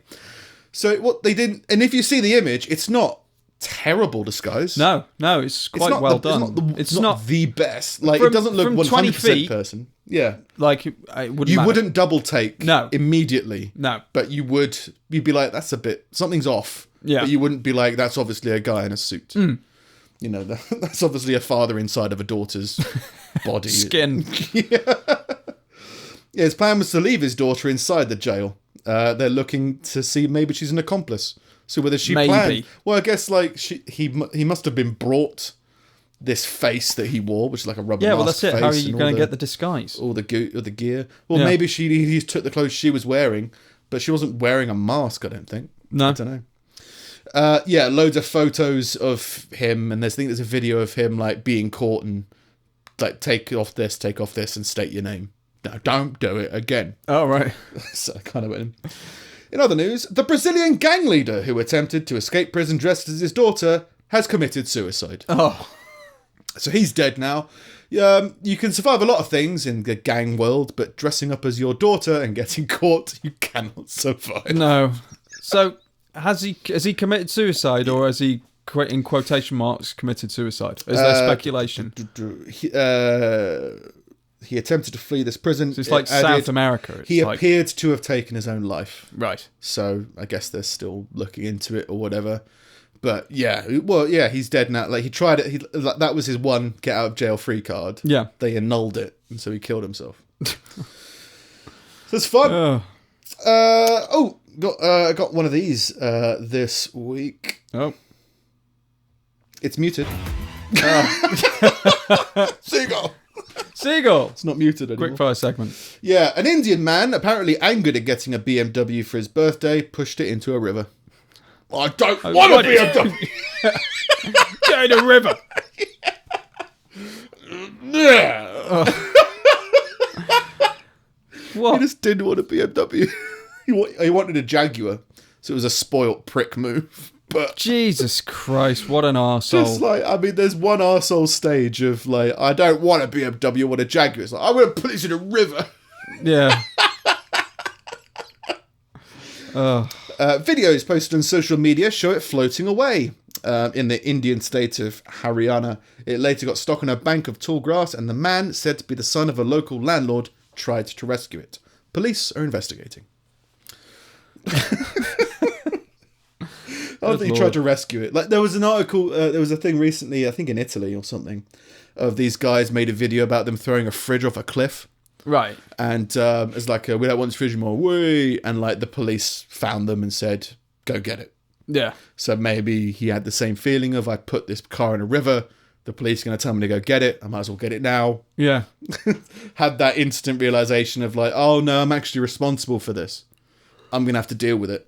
So what they didn't, and if you see the image, it's not terrible disguise. No, it's quite well done. It's not the best. Like it doesn't look 100% person. Yeah, like it wouldn't. You matter. wouldn't double take. Immediately. No, but you'd be like, that's something's off. Yeah. But you wouldn't be like, that's obviously a guy in a suit. Mm. You know, that's obviously a father inside of a daughter's body. Skin. Yeah. His plan was to leave his daughter inside the jail. They're looking to see maybe she's an accomplice. So whether she planned... Well, I guess like he must have been brought this face that he wore, which is like a rubber mask. Yeah, well, that's it. How are you going to get the disguise? All the gear. Well, maybe he took the clothes she was wearing, but she wasn't wearing a mask, I don't think. No. I don't know. Loads of photos of him, and there's a video of him like being caught and like take off this and state your name. No, don't do it again. Oh, right. So I kind of went in other news, the Brazilian gang leader who attempted to escape prison dressed as his daughter has committed suicide. Oh. So he's dead now. You can survive a lot of things in the gang world, but dressing up as your daughter and getting caught, you cannot survive. No. So... Has he committed suicide, or has he, in quotation marks, committed suicide? Is there speculation? He attempted to flee this prison. So it's like South America. He appeared to have taken his own life. Right. So I guess they're still looking into it or whatever. But yeah, he's dead now. Like he tried it. That was his one get out of jail free card. Yeah. They annulled it, and so he killed himself. So it's fun. I got one of these this week. Oh. It's muted. Seagull. Seagull. It's not muted anymore. Quickfire segment. Yeah, an Indian man, apparently angered at getting a BMW for his birthday, pushed it into a river. I don't want a BMW. Go in a river. Yeah. What? He just didn't want a BMW. He wanted a Jaguar, so it was a spoilt prick move. But Jesus Christ, what an arsehole. just like, I mean, there's one arsehole stage of like, I don't want a BMW, I want a Jaguar. It's like, I'm going to put this in a river. Yeah. Videos posted on social media show it floating away in the Indian state of Haryana. It later got stuck on a bank of tall grass, and the man, said to be the son of a local landlord, tried to rescue it. Police are investigating. I don't think he tried to rescue it. Like, there was an article, there was a thing recently, I think in Italy or something, of these guys made a video about them throwing a fridge off a cliff. Right. And it's like, we don't want this fridge anymore. Whee! And like the police found them and said, go get it. Yeah. So maybe he had the same feeling of, I put this car in a river, the police are going to tell me to go get it, I might as well get it now. Yeah. Had that instant realization of like, oh no, I'm actually responsible for this. I'm going to have to deal with it.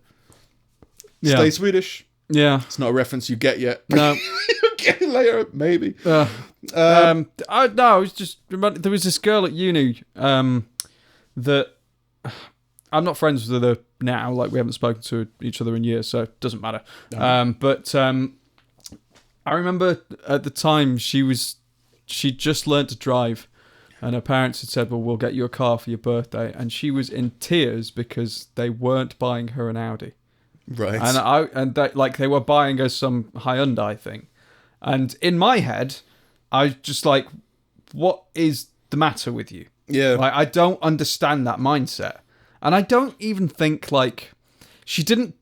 Yeah. Stay Swedish. Yeah. It's not a reference you get yet. No. You'll get it later, maybe. I was just there was this girl at uni that I'm not friends with her now. Like, we haven't spoken to each other in years, so it doesn't matter. No. But I remember at the time she just learnt to drive, and her parents had said, "Well, we'll get you a car for your birthday," and she was in tears because they weren't buying her an Audi. Right. They were buying her some Hyundai thing. And in my head, I was just like, what is the matter with you? Yeah. Like, I don't understand that mindset. And I don't even think, like, she didn't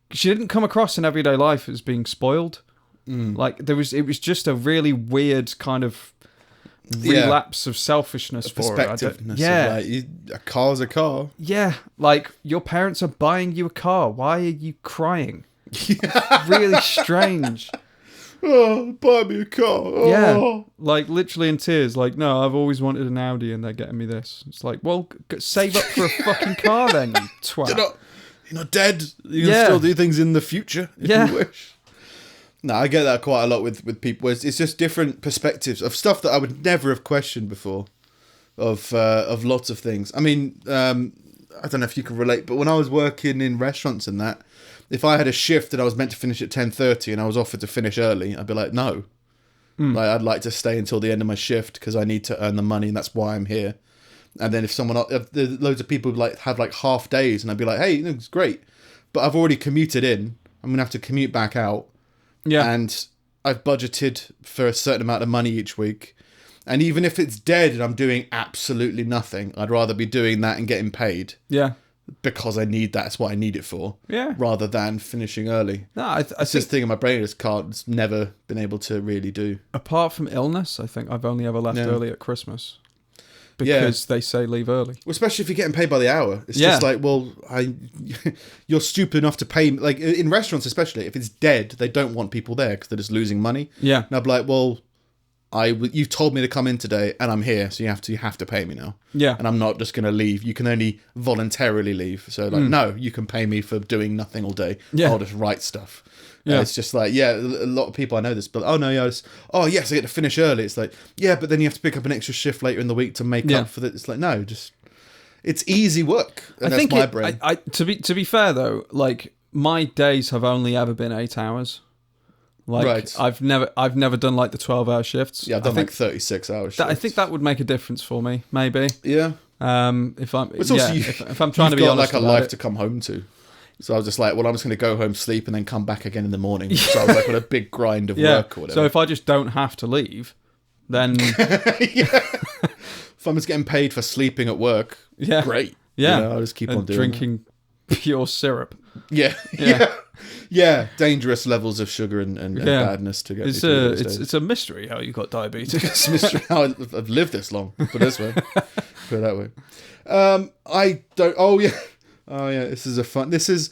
come across in everyday life as being spoiled. Like, it was just a really weird kind of relapse of selfishness for her. Yeah. Like, a car's a car. Yeah. Like, your parents are buying you a car. Why are you crying? Really strange. Oh, buy me a car. Oh. Yeah, like literally in tears. Like, no, I've always wanted an Audi, and they're getting me this. It's like, well, save up for a fucking car then, you twat. You're not dead. You can still do things in the future if you wish. No, I get that quite a lot with people. It's just different perspectives of stuff that I would never have questioned before. Of lots of things. I mean, I don't know if you can relate, but when I was working in restaurants and that, if I had a shift and I was meant to finish at 10:30 and I was offered to finish early, I'd be like, no. Like, I'd like to stay until the end of my shift because I need to earn the money and that's why I'm here. And then if loads of people like have like half days, and I'd be like, hey, it's great, but I've already commuted in. I'm gonna have to commute back out. Yeah. And I've budgeted for a certain amount of money each week. And even if it's dead and I'm doing absolutely nothing, I'd rather be doing that and getting paid. Yeah. Because I need that. That's what I need it for. Yeah. Rather than finishing early. No, I it's this thing in my brain I just can't, never been able to really do. Apart from illness, I think I've only ever left early at Christmas. Because they say leave early. Well, especially if you're getting paid by the hour. It's just like, well, you're stupid enough to pay. Like, in restaurants especially, if it's dead, they don't want people there because they're just losing money. Yeah. And I'd be like, well, you've told me to come in today and I'm here, so you have to pay me now. Yeah. And I'm not just going to leave. You can only voluntarily leave. So like, no, you can pay me for doing nothing all day. Yeah. I'll just write stuff. Yeah. It's just like, a lot of people I know this, but yes, I get to finish early. It's like, yeah, but then you have to pick up an extra shift later in the week to make up for that. It's like, no, just, it's easy work. And that's my brain. To be fair though, like, my days have only ever been 8 hours. Like, right. I've never done like the 12-hour shifts. Yeah, I've done like 36-hour shifts. I think that would make a difference for me, maybe. Yeah. If I'm trying to be honest, like a life to come home to. So I was just like, well, I'm just going to go home, sleep, and then come back again in the morning. So I was like on a big grind of work or whatever. So if I just don't have to leave, then if I'm just getting paid for sleeping at work, great. Yeah, I'll just keep on doing drinking pure syrup. Yeah. Dangerous levels of sugar and badness to get. It's a mystery how you got diabetes. It's a mystery how I've lived this long. Put it this way. Put it that way. I don't. Oh yeah. Oh yeah. This is a fun. This is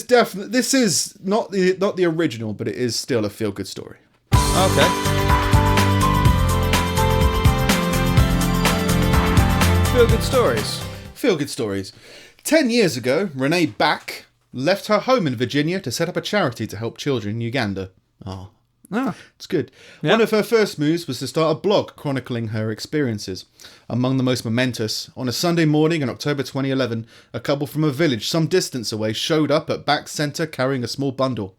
definitely. This is not the original, but it is still a feel good story. Okay. Feel good stories. Feel good stories. 10 years ago, Renee Back left her home in Virginia to set up a charity to help children in Uganda. Oh. It's good. Yep. One of her first moves was to start a blog chronicling her experiences. Among the most momentous, on a Sunday morning in October 2011, a couple from a village some distance away showed up at Back's centre carrying a small bundle.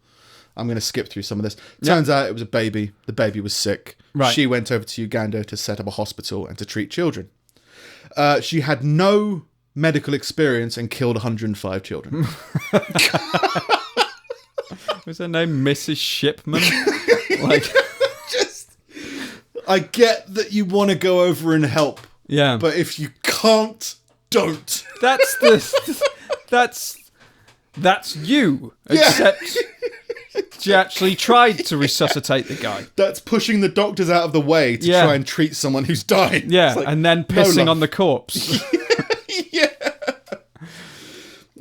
I'm going to skip through some of this. Turns out it was a baby. The baby was sick. Right. She went over to Uganda to set up a hospital and to treat children. She had no medical experience and killed 105 children. Was her name Mrs. Shipman? I get that you want to go over and help. Yeah. But if you can't, don't. That's you. Except she actually tried to resuscitate the guy. That's pushing the doctors out of the way to try and treat someone who's dying. Yeah, and then pissing on the corpse.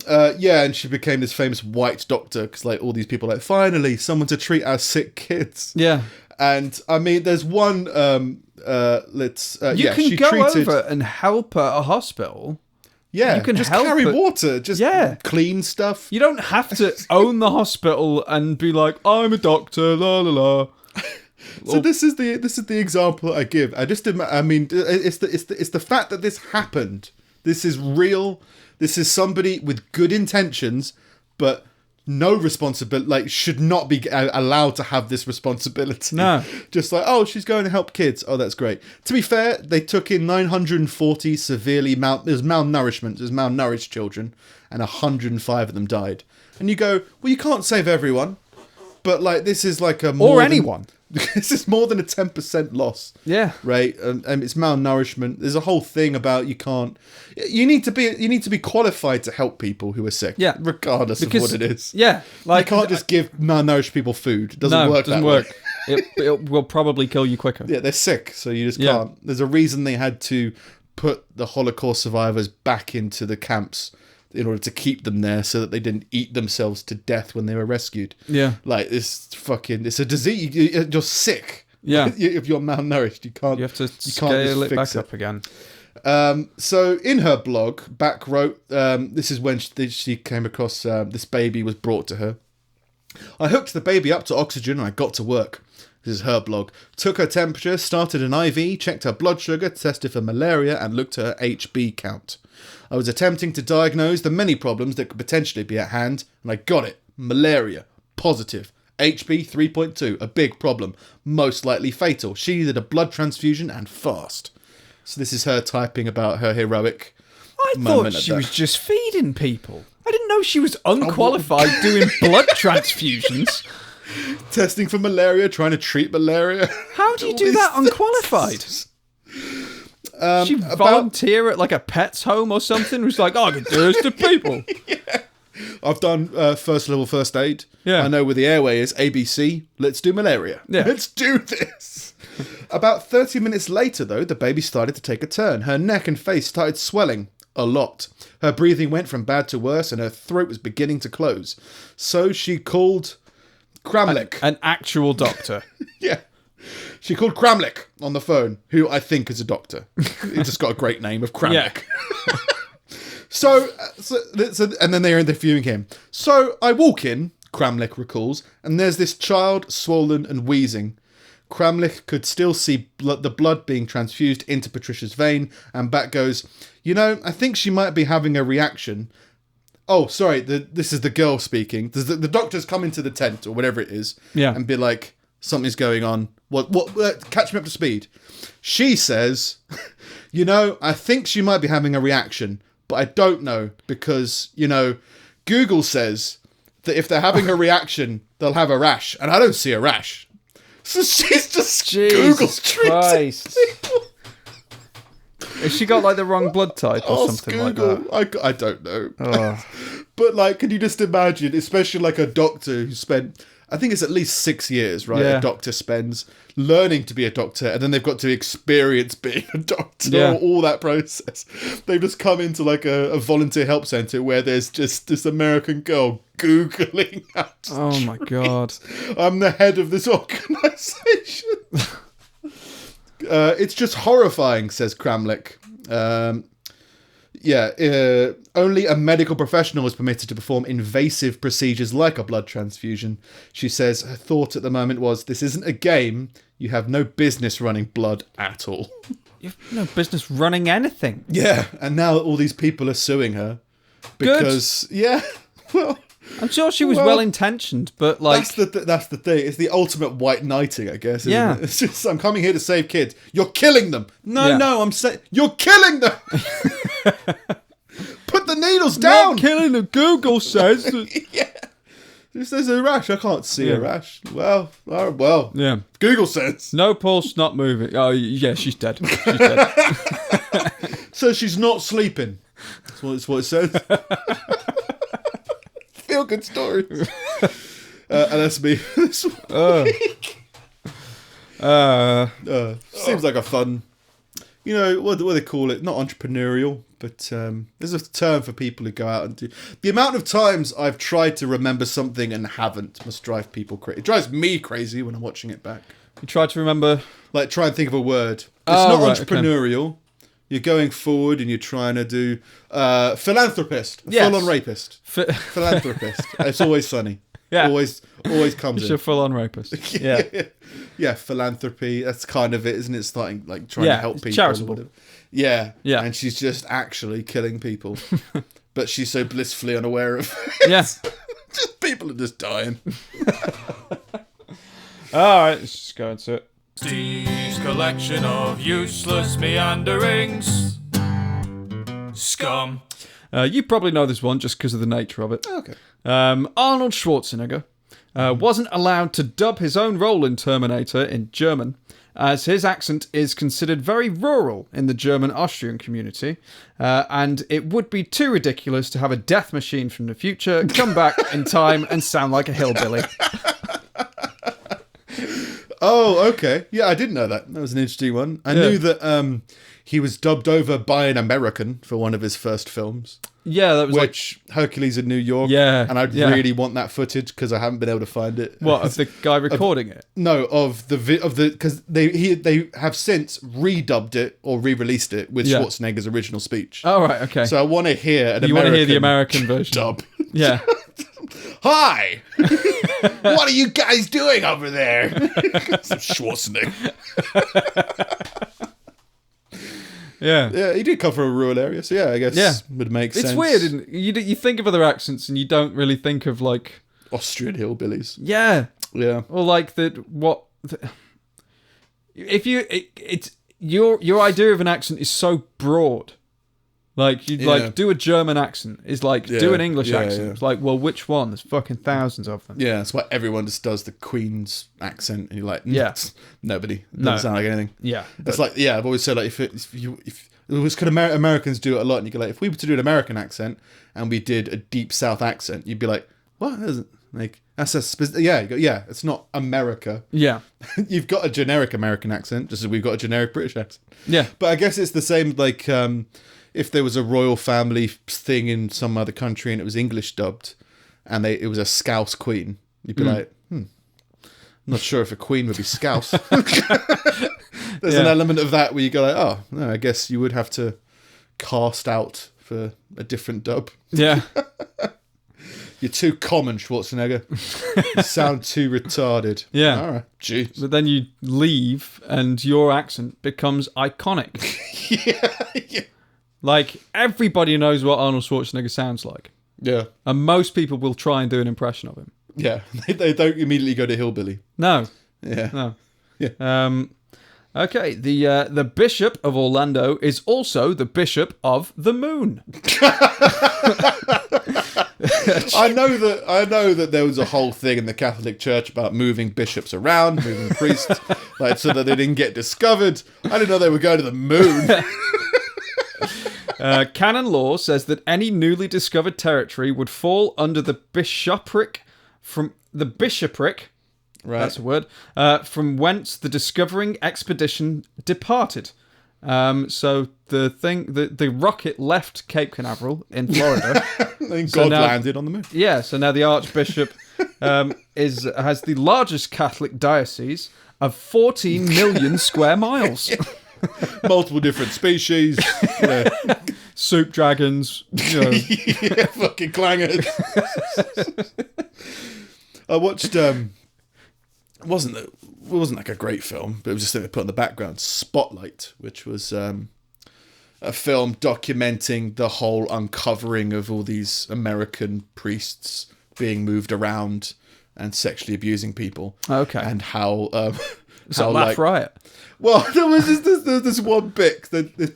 And she became this famous white doctor because, like, all these people are like, finally, someone to treat our sick kids. Yeah. And I mean, there's one. You can go over and help at a hospital. Yeah, you can just help carry water, just clean stuff. You don't have to own the hospital and be like, I'm a doctor, la la la. So this is the example I give. It's the fact that this happened. This is real. This is somebody with good intentions, but no responsibility. Like, should not be allowed to have this responsibility. No, just like, oh, she's going to help kids. Oh, that's great. To be fair, they took in 940 severely malnourished children, and 105 of them died. And you go, well, you can't save everyone, but like this is like anyone. This is more than a 10% loss. Yeah. Right. And it's malnourishment. There's a whole thing about you need to be qualified to help people who are sick. Yeah. Regardless of what it is. Yeah. Like, you can't just give malnourished people food. It doesn't work that way. It will probably kill you quicker. Yeah, they're sick, so you just can't. There's a reason they had to put the Holocaust survivors back into the camps in order to keep them there so that they didn't eat themselves to death when they were rescued. Yeah. Like, it's a disease. You're sick. Yeah. If you're malnourished, you have to scale it back up again. So in her blog, Back wrote, this is when she came across this baby was brought to her. I hooked the baby up to oxygen and I got to work. This is her blog. Took her temperature, started an IV, checked her blood sugar, tested for malaria, and looked at her HB count. I was attempting to diagnose the many problems that could potentially be at hand, and I got it. Malaria. Positive. HB 3.2. A big problem. Most likely fatal. She needed a blood transfusion and fast. So this is her typing about her heroic moment. I thought she was just feeding people. I didn't know she was unqualified doing blood transfusions. Testing for malaria, trying to treat malaria. How do you do that unqualified? She volunteer at like a pet's home or something? Who's like, I can do this to people. Yeah. I've done first level first aid. Yeah. I know where the airway is. ABC. Let's do malaria. Yeah. Let's do this. About 30 minutes later, though, the baby started to take a turn. Her neck and face started swelling a lot. Her breathing went from bad to worse, and her throat was beginning to close. So she called Kramlik. An actual doctor. Yeah. She called Kramlik on the phone, who I think is a doctor. He just got a great name of Kramlik. Yeah. So, and then they're interviewing him. So I walk in, Kramlik recalls, and there's this child swollen and wheezing. Kramlik could still see the blood being transfused into Patricia's vein, and Back goes, I think she might be having a reaction. Oh, sorry, this is the girl speaking. The doctors come into the tent, or whatever it is, and be like, something's going on. What? Catch me up to speed. She says, I think she might be having a reaction, but I don't know because, Google says that if they're having a reaction, they'll have a rash, and I don't see a rash. So she's just Google Christ. Has she got like the wrong blood type or something Google. like that? I don't know. Oh. But can you just imagine, especially like a doctor who spent I think it's at least 6 years, right? Yeah. A doctor spends learning to be a doctor, and then they've got to experience being a doctor, Yeah. all that process. They've just come into like a volunteer help centre where there's just this American girl Googling how to Oh my God. I'm the head of this organisation. It's just horrifying, says Kramlich. Only a medical professional is permitted to perform invasive procedures like a blood transfusion. She says her thought at the moment was, this isn't a game. You have no business running blood at all. You've no business running anything. Yeah, and now all these people are suing her. Because, well... I'm sure she was well-intentioned, but like... That's the thing. It's the ultimate white knighting, I guess. Yeah. It? It's just, I'm coming here to save kids. You're killing them. Yeah. No, I'm saying... You're killing them! Put the needles down! Not killing them, Google says. Yeah. If there's a rash, I can't see a rash. Well. Yeah. Google says. No pulse, not moving. Oh, yeah, she's dead. She's dead. So she's not sleeping. That's what it says. Feel good story. And that's me this week. Seems like a fun, what do they call it? Not entrepreneurial, but there's a term for people who go out and do. The amount of times I've tried to remember something and haven't must drive people crazy. It drives me crazy when I'm watching it back. You try to remember... Like, try and think of a word. It's not right, entrepreneurial. Okay. You're going forward and you're trying to do philanthropist, Yes. full-on rapist, philanthropist. It's always funny. Yeah. Always comes She's in. a full-on rapist. Yeah. Yeah, philanthropy. That's kind of it, isn't it? Starting like trying to help people. Charitable. Or whatever. Yeah. Yeah. And she's just actually killing people, but she's so blissfully unaware of it. Yeah. Just people are just dying. All right, let's just go into it. Steve's collection of useless meanderings. Scum. You probably know this one just because of the nature of it. Okay. Arnold Schwarzenegger wasn't allowed to dub his own role in Terminator in German, as his accent is considered very rural in the German-Austrian community, and it would be too ridiculous to have a death machine from the future come back in time and sound like a hillbilly. Oh, okay. Yeah, I didn't know that. That was an interesting one. I knew that he was dubbed over by an American for one of his first films. Yeah, that was Hercules in New York. Yeah, and I'd yeah. really want that footage because I haven't been able to find it. What, of the guy recording it? No, of the because they have since redubbed it or re-released it with Schwarzenegger's original speech. Oh right, okay. So I want to hear you want to hear the American version dub. Yeah. Hi, what are you guys doing over there? Some Schwarzenegger. Yeah, he did come from a rural area, so yeah, I guess would make sense. It's weird, isn't it? You think of other accents and you don't really think of like Austrian hillbillies. Yeah, or like if you it's your idea of an accent is so broad. Like you'd like do a German accent is like do an English accent. Yeah. It's like, well, which one? There's fucking thousands of them. Yeah, that's why everyone just does the Queen's accent, and you're like, nobody. It doesn't sound like anything. Yeah, it's like I've always said like if it was kind of Americans do it a lot, and you go like, if we were to do an American accent and we did a deep South accent, you'd be like, what? Like that's it's not America. Yeah, you've got a generic American accent, just as we've got a generic British accent. Yeah, but I guess it's the same like. If there was a royal family thing in some other country and it was English dubbed and it was a Scouse queen, you'd be like, I'm not sure if a queen would be Scouse. There's an element of that where you go like, oh, no, I guess you would have to cast out for a different dub. Yeah. You're too common, Schwarzenegger. You sound too retarded. Yeah. All right. Jeez. But then you leave and your accent becomes iconic. Yeah. Like, everybody knows what Arnold Schwarzenegger sounds like. Yeah. And most people will try and do an impression of him. Yeah. They don't immediately go to hillbilly. No. Yeah. No. Yeah. Okay, the Bishop of Orlando is also the Bishop of the Moon. I know that there was a whole thing in the Catholic Church about moving bishops around, moving priests, like so that they didn't get discovered. I didn't know they were going to the moon. Canon law says that any newly discovered territory would fall under the bishopric from the bishopric, Right. that's a word, from whence the discovering expedition departed. So the rocket left Cape Canaveral in Florida. And God landed on the moon. Yeah, so now the Archbishop has the largest Catholic diocese of 14 million square miles. Multiple different species. Yeah. Soup dragons. Yeah, fucking clangers. I watched. It wasn't like a great film, but it was just something to put in the background. Spotlight, which was a film documenting the whole uncovering of all these American priests being moved around and sexually abusing people. Okay. And how It's a laugh riot. Well, there was just this one bit that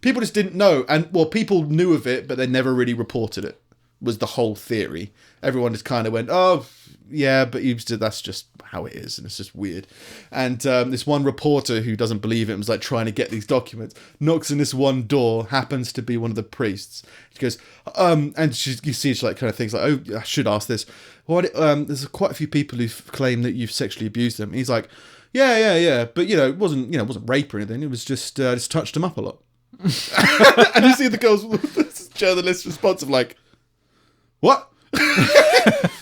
people just didn't know, and people knew of it, but they never really reported it. Was the whole theory? Everyone just kind of went, "Oh, yeah," but that's just how it is, and it's just weird. And this one reporter who doesn't believe it and was like trying to get these documents, knocks on this one door, happens to be one of the priests. She goes, and you see she like kind of thinks like, "Oh, I should ask this. What? There's quite a few people who've claimed that you've sexually abused them." And he's like, Yeah, but it wasn't rape or anything. It was just touched them up a lot. And you see the girl's journalist response of like, "What?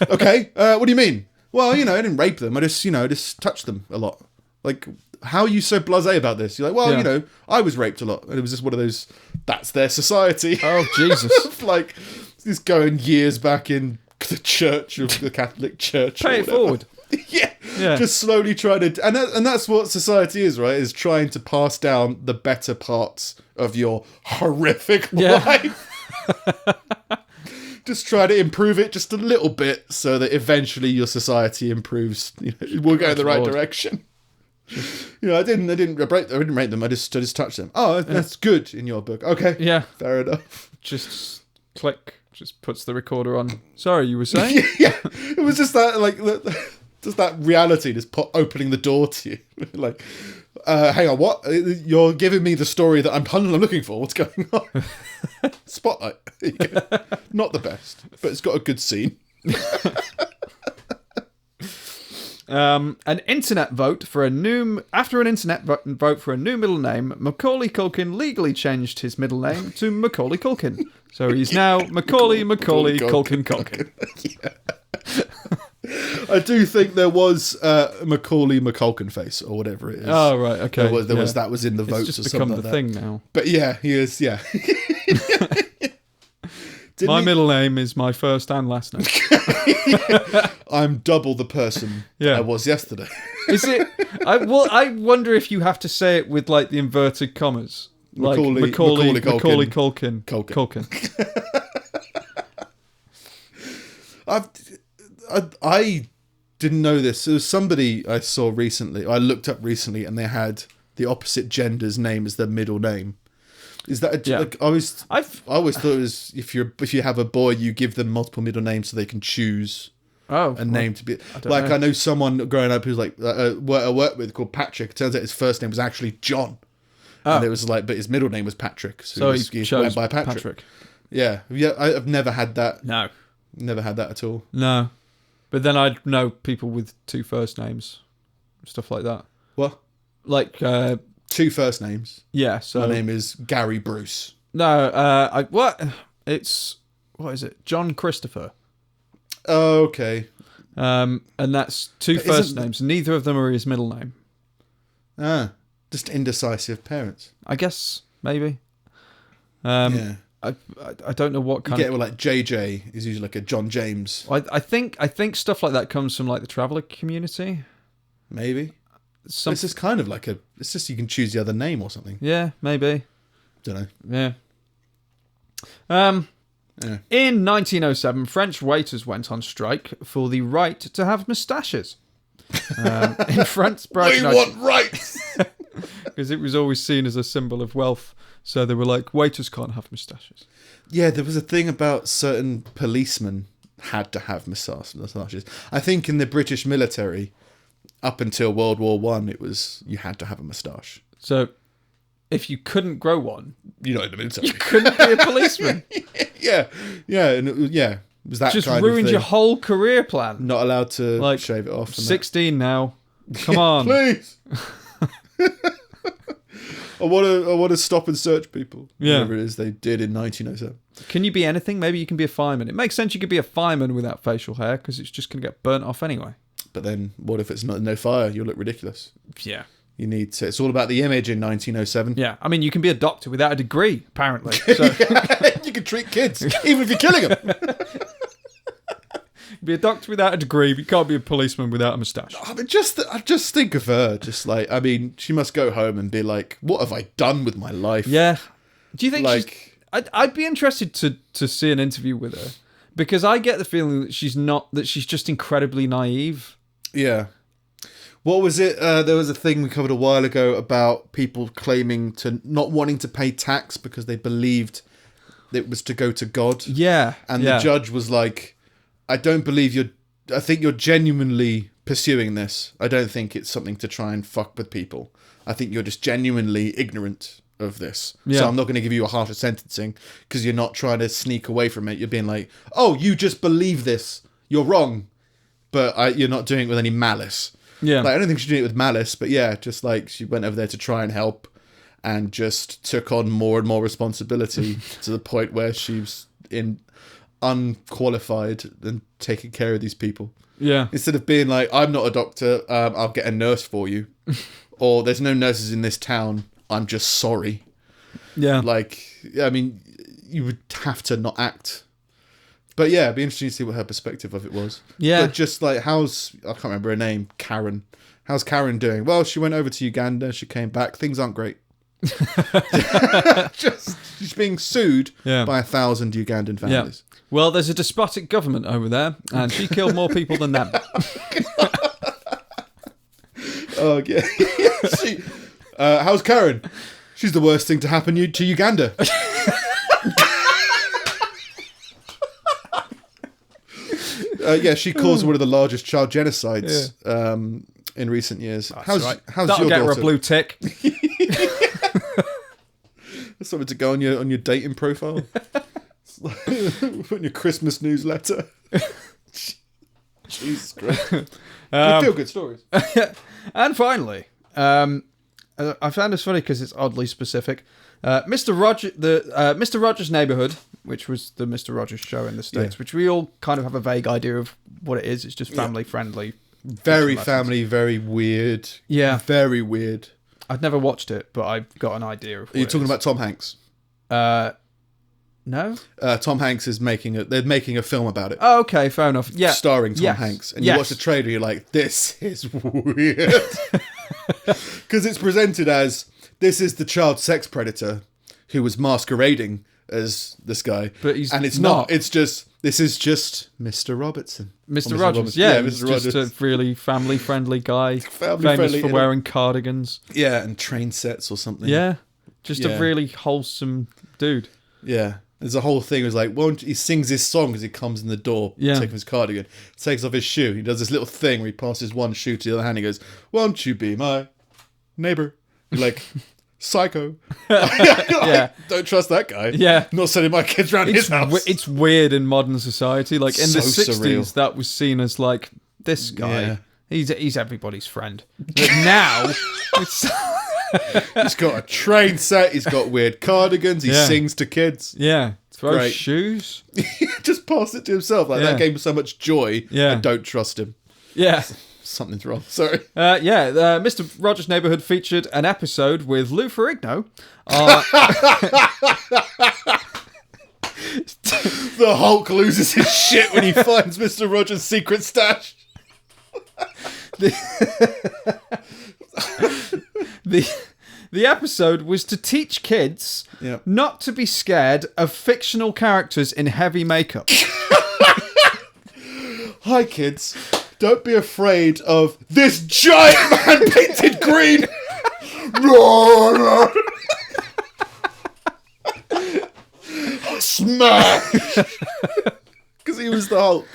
Okay, what do you mean?" "Well, I didn't rape them. I just touched them a lot." Like, how are you so blasé about this? You're like, "Well, I was raped a lot." And it was just one of those, that's their society. Oh, Jesus. Like, this going years back in the church of the Catholic Church. Pay it forward. Yeah, just slowly trying to, and that's what society is, right? Is trying to pass down the better parts of your horrific life. Just try to improve it just a little bit, so that eventually your society improves. We'll go in the right direction. I didn't rate them. I just touched them. Oh, that's good in your book. Okay, Yeah. fair enough. Just click. Just puts the recorder on. Sorry, you were saying? Yeah, it was just that just that reality just opening the door to you. Like, hang on, what? You're giving me the story that I'm looking for. What's going on? Spotlight. There you go. Not the best, but it's got a good scene. An internet vote for a new... After an internet vote for a new middle name, Macaulay Culkin legally changed his middle name to Macaulay Culkin. So he's now Macaulay Culkin. Yeah. I do think there was Macaulay McCulkin face or whatever it is. Oh, right, okay. There was that was in the votes it's or just something become like the that. thing now. But yeah, he is, yeah. My middle name is my first and last name. I'm double the person I was yesterday. Is it? I wonder if you have to say it with like the inverted commas. Like Macaulay Culkin. I didn't know this. There was somebody I saw recently. I looked up recently, and they had the opposite gender's name as their middle name. Is that like, I always thought it was if you have a boy, you give them multiple middle names so they can choose a name to be. I know someone growing up who's like I worked with called Patrick. It turns out his first name was actually John, and it was like, but his middle name was Patrick, so he went by Patrick. Yeah. I've never had that. No, never had that at all. No, but then I'd know people with two first names, stuff like that. What? Like. Two first names. Yeah, so my name is Gary Bruce. No, what is it? John Christopher. Oh, okay. And that's two first names. Neither of them are his middle name. Just indecisive parents. I guess maybe. Yeah. I don't know what kind you get like JJ is usually like a John James. I think stuff like that comes from like the traveller community. Maybe. This is kind of like it's just you can choose the other name or something. Yeah, maybe. Don't know. Yeah. In 1907, French waiters went on strike for the right to have moustaches. In France, we want rights! Because it was always seen as a symbol of wealth. So they were like, waiters can't have moustaches. Yeah, there was a thing about certain policemen had to have moustaches. I think in the British military... Up until World War One, it was you had to have a moustache. So, if you couldn't grow one, you're not in the military. You couldn't be a policeman. Yeah. It was that just kind ruined of thing. your whole career plan. Not allowed to Like, shave it off. 16 now. Come on. Please. I want to stop and search people. Yeah. Whatever it is they did in 1907. Can you be anything? Maybe you can be a fireman. It makes sense you could be a fireman without facial hair because it's just going to get burnt off anyway. But then what if it's no fire? You'll look ridiculous. Yeah. You need to. It's all about the image in 1907. Yeah. I mean, you can be a doctor without a degree, apparently. So. You can treat kids, even if you're killing them. Be a doctor without a degree, but you can't be a policeman without a moustache. I mean, just think of her. Just like, I mean, she must go home and be like, what have I done with my life? Yeah. Do you think like, I'd be interested to see an interview with her because I get the feeling that she's just incredibly naive. Yeah. What was it? There was a thing we covered a while ago about people claiming to not wanting to pay tax because they believed it was to go to God. Yeah. And the judge was like, I don't believe I think you're genuinely pursuing this. I don't think it's something to try and fuck with people. I think you're just genuinely ignorant of this. Yeah. So I'm not going to give you a harsher sentencing because you're not trying to sneak away from it. You're being like, oh, you just believe this. You're wrong. But you're not doing it with any malice. Yeah. Like, I don't think she's doing it with malice, but yeah, just like she went over there to try and help and just took on more and more responsibility to the point where she's unqualified and taking care of these people. Yeah. Instead of being like, I'm not a doctor, I'll get a nurse for you. Or there's no nurses in this town, I'm just sorry. Yeah. Like, I mean, you would have to not act. But yeah, it'd be interesting to see what her perspective of it was. Yeah. But just like, I can't remember her name, Karen. How's Karen doing? Well, she went over to Uganda, she came back, things aren't great. She's being sued by 1,000 Ugandan families. Yeah. Well, there's a despotic government over there, and she killed more people than them. Oh, yeah. How's Karen? She's the worst thing to happen to Uganda. She caused one of the largest child genocides in recent years. How's That'll your get daughter? her a blue tick. That's something to go on your dating profile. Put in your Christmas newsletter. Jesus Christ. You feel good stories. And finally, I found this funny because it's oddly specific. Mr. Rogers' Neighborhood, which was the Mr. Rogers show in the States, which we all kind of have a vague idea of what it is. It's just family friendly. Very family, very weird. Yeah. Very weird. I'd never watched it, but I've got an idea of what Are you talking about Tom Hanks? No? Tom Hanks is making a film about it. Oh, okay, fair enough. Yeah. Starring Tom Hanks. And you watch the trailer, you're like, this is weird. Because it's presented as, this is the child sex predator who was masquerading as this guy. But he's it's not. It's just, this is just Mr. Robertson. Mr. Rogers, yeah. Mr. Rogers. Just a really family-friendly guy. Famous for wearing cardigans. Yeah, and train sets or something. Yeah. Just a really wholesome dude. Yeah. There's a whole thing. It was like, he sings this song as he comes in the door, taking his cardigan, takes off his shoe. He does this little thing where he passes one shoe to the other hand. He goes, won't you be my neighbor? You're like, psycho. Don't trust that guy. Yeah. Not sending my kids around his house. It's weird in modern society. Like in the 60s, surreal. That was seen as like, this guy, he's everybody's friend. But now, it's... He's got a train set. He's got weird cardigans. He sings to kids. Yeah, throws shoes. Just pass it to himself. Like that gave him so much joy. I don't trust him. Yeah, something's wrong. Sorry. Mr. Rogers' Neighborhood featured an episode with Lou Ferrigno. The Hulk loses his shit when he finds Mr. Rogers' secret stash. The episode was to teach kids not to be scared of fictional characters in heavy makeup. Hi kids, don't be afraid of this giant man painted green. Smash! Because he was the Hulk.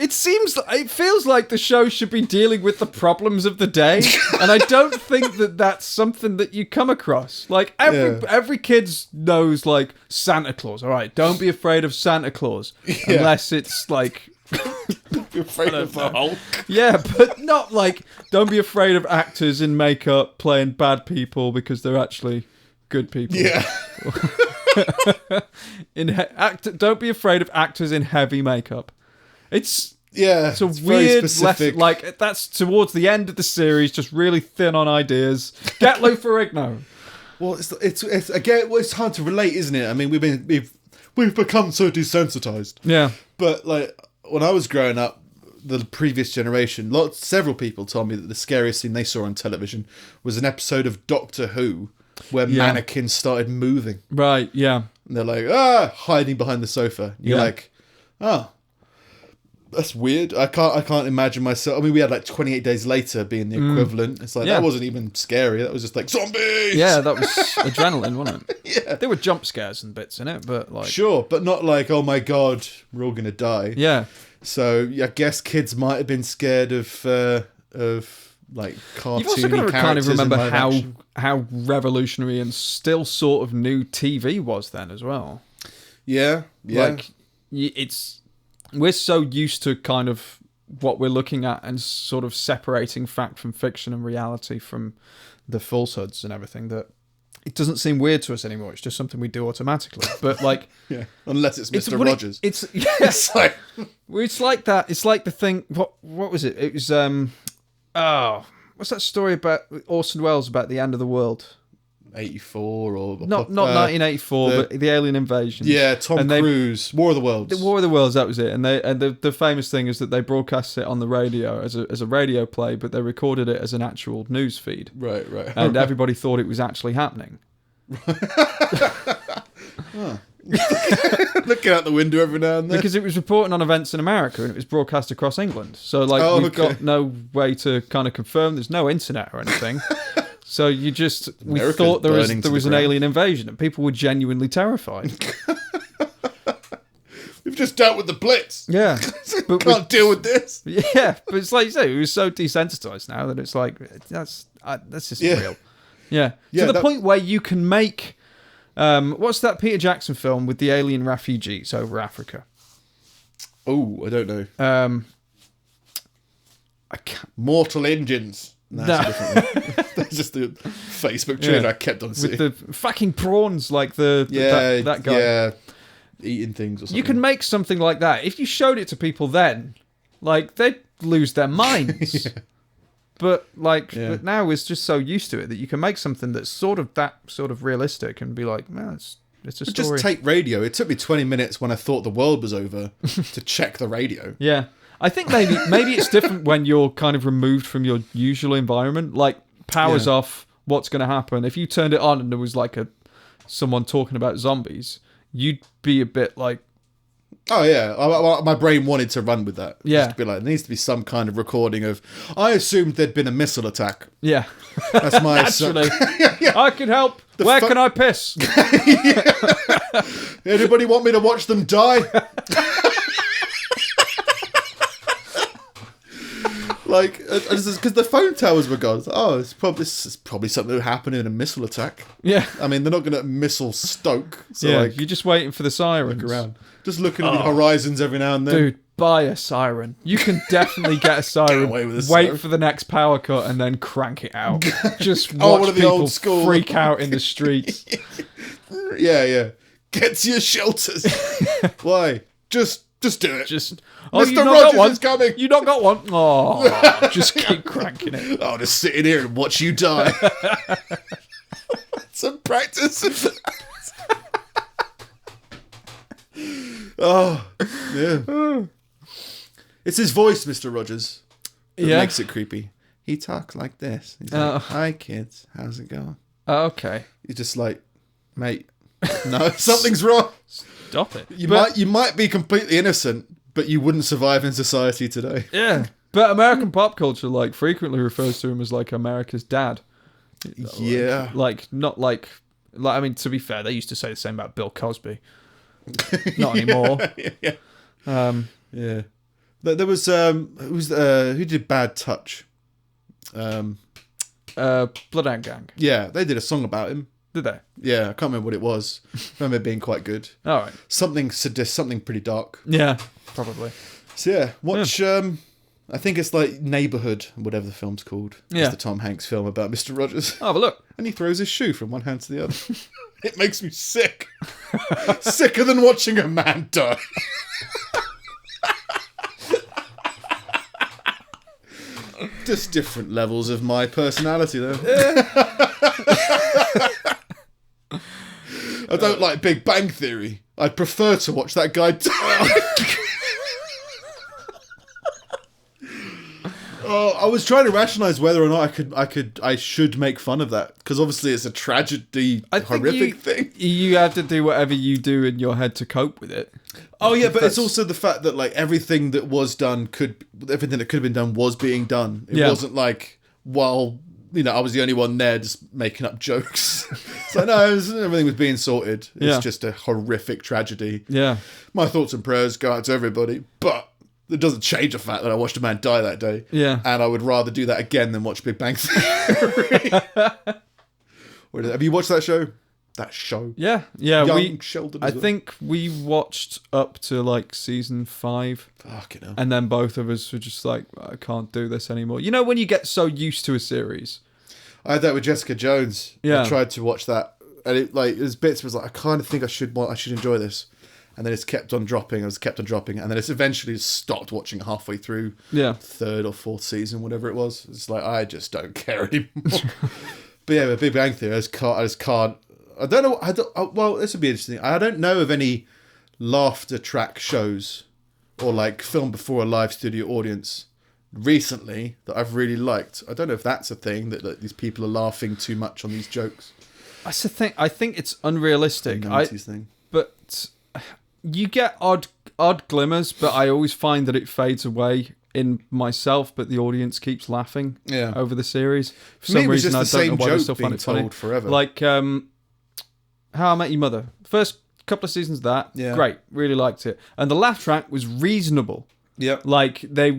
It feels like the show should be dealing with the problems of the day, and I don't think that that's something that you come across. Like, every kid knows, like, Santa Claus. All right, don't be afraid of Santa Claus, unless it's, like... Don't be afraid of the Hulk. Yeah, but not, like, don't be afraid of actors in makeup playing bad people because they're actually good people. Yeah. Don't be afraid of actors in heavy makeup. It's a it's weird lesson. Like, that's towards the end of the series, just really thin on ideas. Get Lou Ferrigno. Well, it's again, it's hard to relate, isn't it? I mean, we've become so desensitized. Yeah, but like when I was growing up, the previous generation, several people told me that the scariest thing they saw on television was an episode of Doctor Who where mannequins started moving. Right. Yeah. And they're like, hiding behind the sofa. You're like, that's weird. I can't imagine myself. I mean, we had like 28 Days Later being the equivalent. It's like, that wasn't even scary. That was just like, zombies! Yeah, that was adrenaline, wasn't it? Yeah. There were jump scares and bits in it, but like... Sure, but not like, oh my God, we're all going to die. Yeah. So I guess kids might have been scared of like cartoony You've also got to kind of remember how revolutionary and still sort of new TV was then as well. Yeah. Like, we're so used to kind of what we're looking at and sort of separating fact from fiction and reality from the falsehoods and everything that it doesn't seem weird to us anymore. It's just something we do automatically. But like, unless it's Mr. Rogers. It's like it's like that. It's like the thing. What was it? It was what's that story about Orson Welles about the end of the world? 84 or not 1984, but the alien invasion. Yeah, Tom Cruise, War of the Worlds. War of the Worlds, that was it. And the famous thing is that they broadcast it on the radio as a radio play, but they recorded it as an actual news feed. Right. And everybody thought it was actually happening. Looking out the window every now and then. Because it was reporting on events in America and it was broadcast across England. So like we've got no way to kind of confirm. There's no internet or anything. So we thought there was an alien invasion and people were genuinely terrified. We've just dealt with the Blitz. Yeah. But can't deal with this. Yeah, but it's like you say, we're so desensitized now that it's like, that's just real. Yeah. To the point where you can make, what's that Peter Jackson film with the alien refugees over Africa? Oh, I don't know. I can't. Mortal Engines. No, that's a different one. That's just the Facebook trailer I kept on seeing. With the fucking prawns, like that guy. Yeah, eating things or something. You can make something like that. If you showed it to people then, like, they'd lose their minds. But but now we're just so used to it that you can make something that's sort of realistic and be like, man, it's a story. Just take radio. It took me 20 minutes when I thought the world was over to check the radio. Yeah. I think maybe it's different when you're kind of removed from your usual environment. Like, power's off, what's going to happen? If you turned it on and there was like someone talking about zombies, you'd be a bit like... Oh, yeah. My brain wanted to run with that. Yeah. Just to be like, there needs to be some kind of recording of... I assumed there'd been a missile attack. Yeah. That's my... Naturally. I can help. Where can I piss? Anybody want me to watch them die? Like, because the phone towers were gone. It's probably something that happened in a missile attack. Yeah. I mean, they're not going to missile stoke. So you're just waiting for the sirens. Look around. Just looking at the horizons every now and then. Dude, buy a siren. You can definitely get a siren. Wait for the next power cut and then crank it out. Just watch one of the people old school freak out in the streets. Yeah. Get to your shelters. Why? Just do it. Mr. Rogers is coming. You not got one? Oh, just keep cranking it. I'll just sit in here and watch you die. Some practice. Oh, yeah. It's his voice, Mr. Rogers, that makes it creepy. He talks like this. He's like, hi, kids. How's it going? Okay. You're just like, mate, no, something's wrong. Stop it. You might be completely innocent, but you wouldn't survive in society today. Yeah. But American pop culture, like, frequently refers to him as, like, America's dad. Yeah. I mean, to be fair, they used to say the same about Bill Cosby. Not anymore. Yeah. There was who did Bad Touch? Bloodhound Gang. Yeah, they did a song about him. Did they? Yeah, I can't remember what it was. I remember it being quite good. All right. Something sadist, something pretty dark. Yeah, probably. So yeah, watch. I think it's like Neighbourhood, whatever the film's called. Yeah. It's the Tom Hanks film about Mr. Rogers. Oh, but look. And he throws his shoe from one hand to the other. It makes me sick. Sicker than watching a man die. Just different levels of my personality, though. I don't like Big Bang Theory. I'd prefer to watch that guy die. I was trying to rationalise whether or not I should make fun of that, because obviously it's a tragedy, horrific thing. You have to do whatever you do in your head to cope with it. Oh yeah, but it's also the fact that like everything that could have been done was being done. It wasn't like, well, I was the only one there just making up jokes. So no, everything was being sorted. It's just a horrific tragedy. Yeah. My thoughts and prayers go out to everybody, but it doesn't change the fact that I watched a man die that day. Yeah. And I would rather do that again than watch Big Bang Theory. Have you watched that show? Yeah. Young Sheldon. I think we watched up to like season 5. Fucking hell. And then both of us were just like, I can't do this anymore. You know when you get so used to a series? I had that with Jessica Jones. Yeah. I tried to watch that, and there's bits where I was like, I kind of think I should enjoy this. And then it's kept on dropping. And then it's eventually stopped watching halfway through. Yeah. 3rd or 4th season, whatever it was. It's like, I just don't care anymore. But yeah, with Big Bang Theory, I just can't. I don't know. Well, this would be interesting. I don't know of any laughter track shows or like film before a live studio audience recently that I've really liked. I don't know if that's a thing that these people are laughing too much on these jokes. That's the thing. I think it's unrealistic. The 90s thing. But you get odd glimmers, but I always find that it fades away in myself, but the audience keeps laughing over the series. For some reason, I don't know why they still find it funny. Forever. Like How I Met Your Mother. First couple of seasons of that, great, really liked it. And the laugh track was reasonable. Yeah. Like they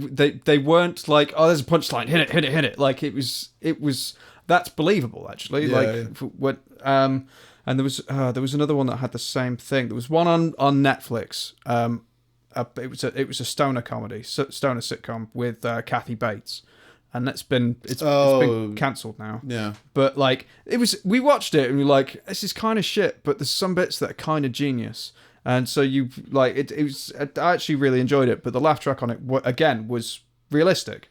weren't like, oh, there's a punchline, hit it. Like it was that's believable actually. And there was another one that had the same thing. There was one on Netflix. It was a stoner comedy, stoner sitcom with Kathy Bates, and it's been cancelled now. Yeah, but like we watched it and we were like, this is kind of shit, but there's some bits that are kind of genius, and so you like it. I actually really enjoyed it, but the laugh track on it again was realistic.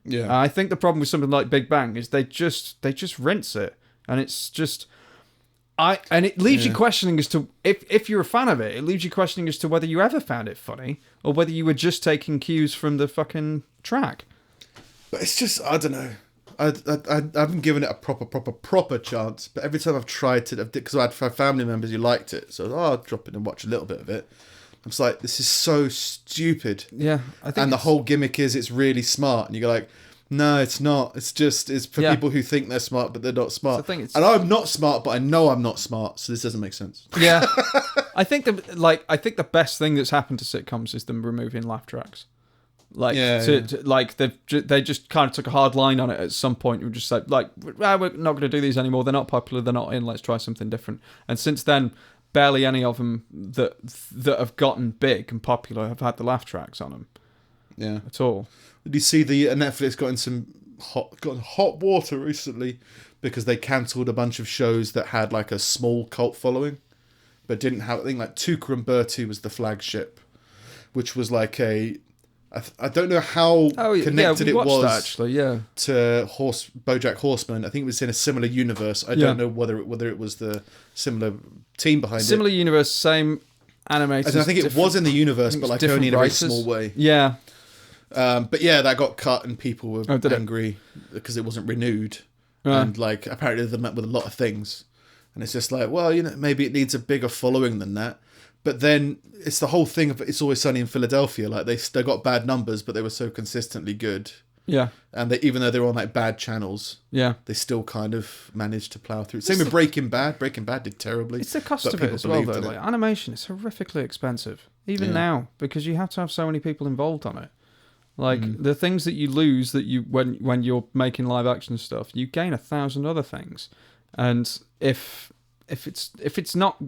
Yeah, and I think the problem with something like Big Bang is they just rinse it, and it's just. And it leaves you questioning as to, if you're a fan of it, it leaves you questioning as to whether you ever found it funny or whether you were just taking cues from the fucking track. But it's just, I don't know. I haven't given it a proper chance, but every time I've tried to, because I had family members who liked it, so I'll drop in and watch a little bit of it. I'm just like, this is so stupid. Yeah. And the whole gimmick is it's really smart, and you go like, no, it's not. It's for people who think they're smart, but they're not smart. And I'm not smart, but I know I'm not smart, so this doesn't make sense. Yeah, I think the best thing that's happened to sitcoms is them removing laugh tracks. Like, they just kind of took a hard line on it at some point. We were just like, we're not going to do these anymore. They're not popular. They're not in. Let's try something different. And since then, barely any of them that have gotten big and popular have had the laugh tracks on them. Yeah, at all. Did you see the Netflix got in hot water recently because they cancelled a bunch of shows that had like a small cult following, but didn't have, I think like Tuca and Bertie was the flagship, which was like I don't know how connected it was that, actually, to BoJack Horseman. I think it was in a similar universe. I don't know whether it was the similar team behind similar universe, same animators. I think it was in the universe, but like only in a very small way. Yeah. But yeah, that got cut and people were angry because it wasn't renewed. And like apparently they met with a lot of things. And it's just like, well, maybe it needs a bigger following than that. But then it's the whole thing of It's Always Sunny in Philadelphia. Like they got bad numbers, but they were so consistently good. Yeah. And even though they were on like bad channels, they still kind of managed to plow through. Same with Breaking Bad. Breaking Bad did terribly. It's the cost of it as well, though. Like, animation is horrifically expensive, even now, because you have to have so many people involved on it. Like the things that you lose that you when you're making live action stuff, you gain 1,000 other things. And if it's not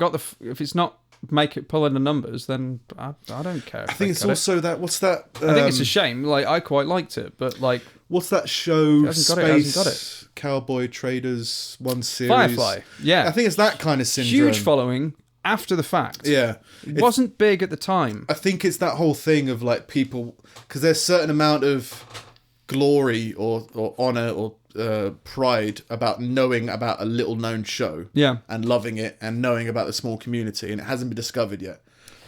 pulling the numbers, then I don't care. I think it's also that. What's that? I think it's a shame. Like I quite liked it, but like, what's that show? Hasn't got it. Cowboy Traders one series. Firefly. Yeah, I think it's that kind of syndrome. Huge following after the fact. Yeah, it wasn't big at the time. I think it's that whole thing of like people, because there's a certain amount of glory or honor or pride about knowing about a little known show, and loving it and knowing about the small community, and it hasn't been discovered yet.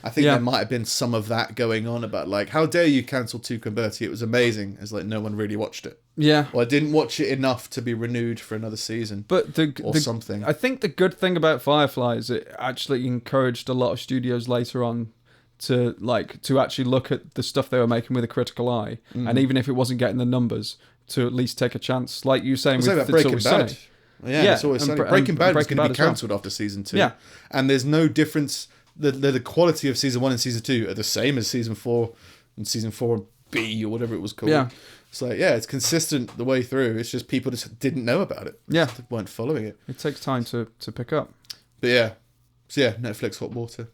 I think there might have been some of that going on about like, how dare you cancel To Converti? It was amazing. It's like no one really watched it. Yeah. Well, I didn't watch it enough to be renewed for another season. But something. I think the good thing about Firefly is it actually encouraged a lot of studios later on to actually look at the stuff they were making with a critical eye, and even if it wasn't getting the numbers, to at least take a chance, like you were saying with Breaking Bad. Sunny. Yeah, It's Always Sunny. Breaking Bad was going to be cancelled after season 2. Yeah, and there's no difference. The quality of season 1 and season 2 are the same as season 4 and season 4B or whatever it was called. Yeah, it's like it's consistent the way through. It's just people just didn't know about it. Yeah, just weren't following it. It takes time to pick up. But Netflix Hot Water.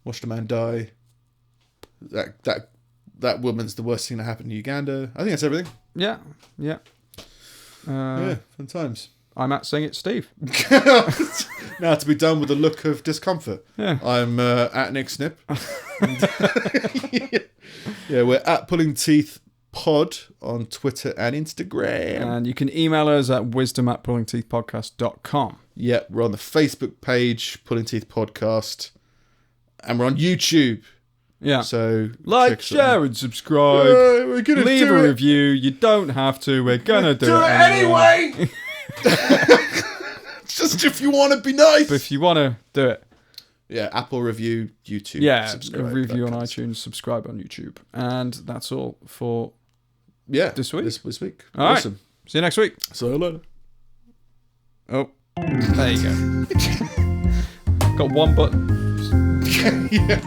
Watched a man die. That woman's the worst thing that happened in Uganda. I think that's everything. Yeah. Fun times. I'm at Sing It Steve. Now to be done with a look of discomfort. Yeah. I'm at Nick Snip. We're at Pulling Teeth Pod on Twitter and Instagram. And you can email us at wisdom@pullingteethpodcast.com. Yeah, we're on the Facebook page, Pulling Teeth Podcast. And we're on YouTube. Yeah. So like, share, and subscribe. We're gonna leave a review. You don't have to. We're gonna do it anyway. Just if you want to be nice. But if you want to do it. Yeah, Apple review, YouTube. Yeah, subscribe, review on iTunes, subscribe on YouTube. And that's all for this week. This week. All awesome. Right. See you next week. See you later. Oh, there you go. Got one button. Yeah.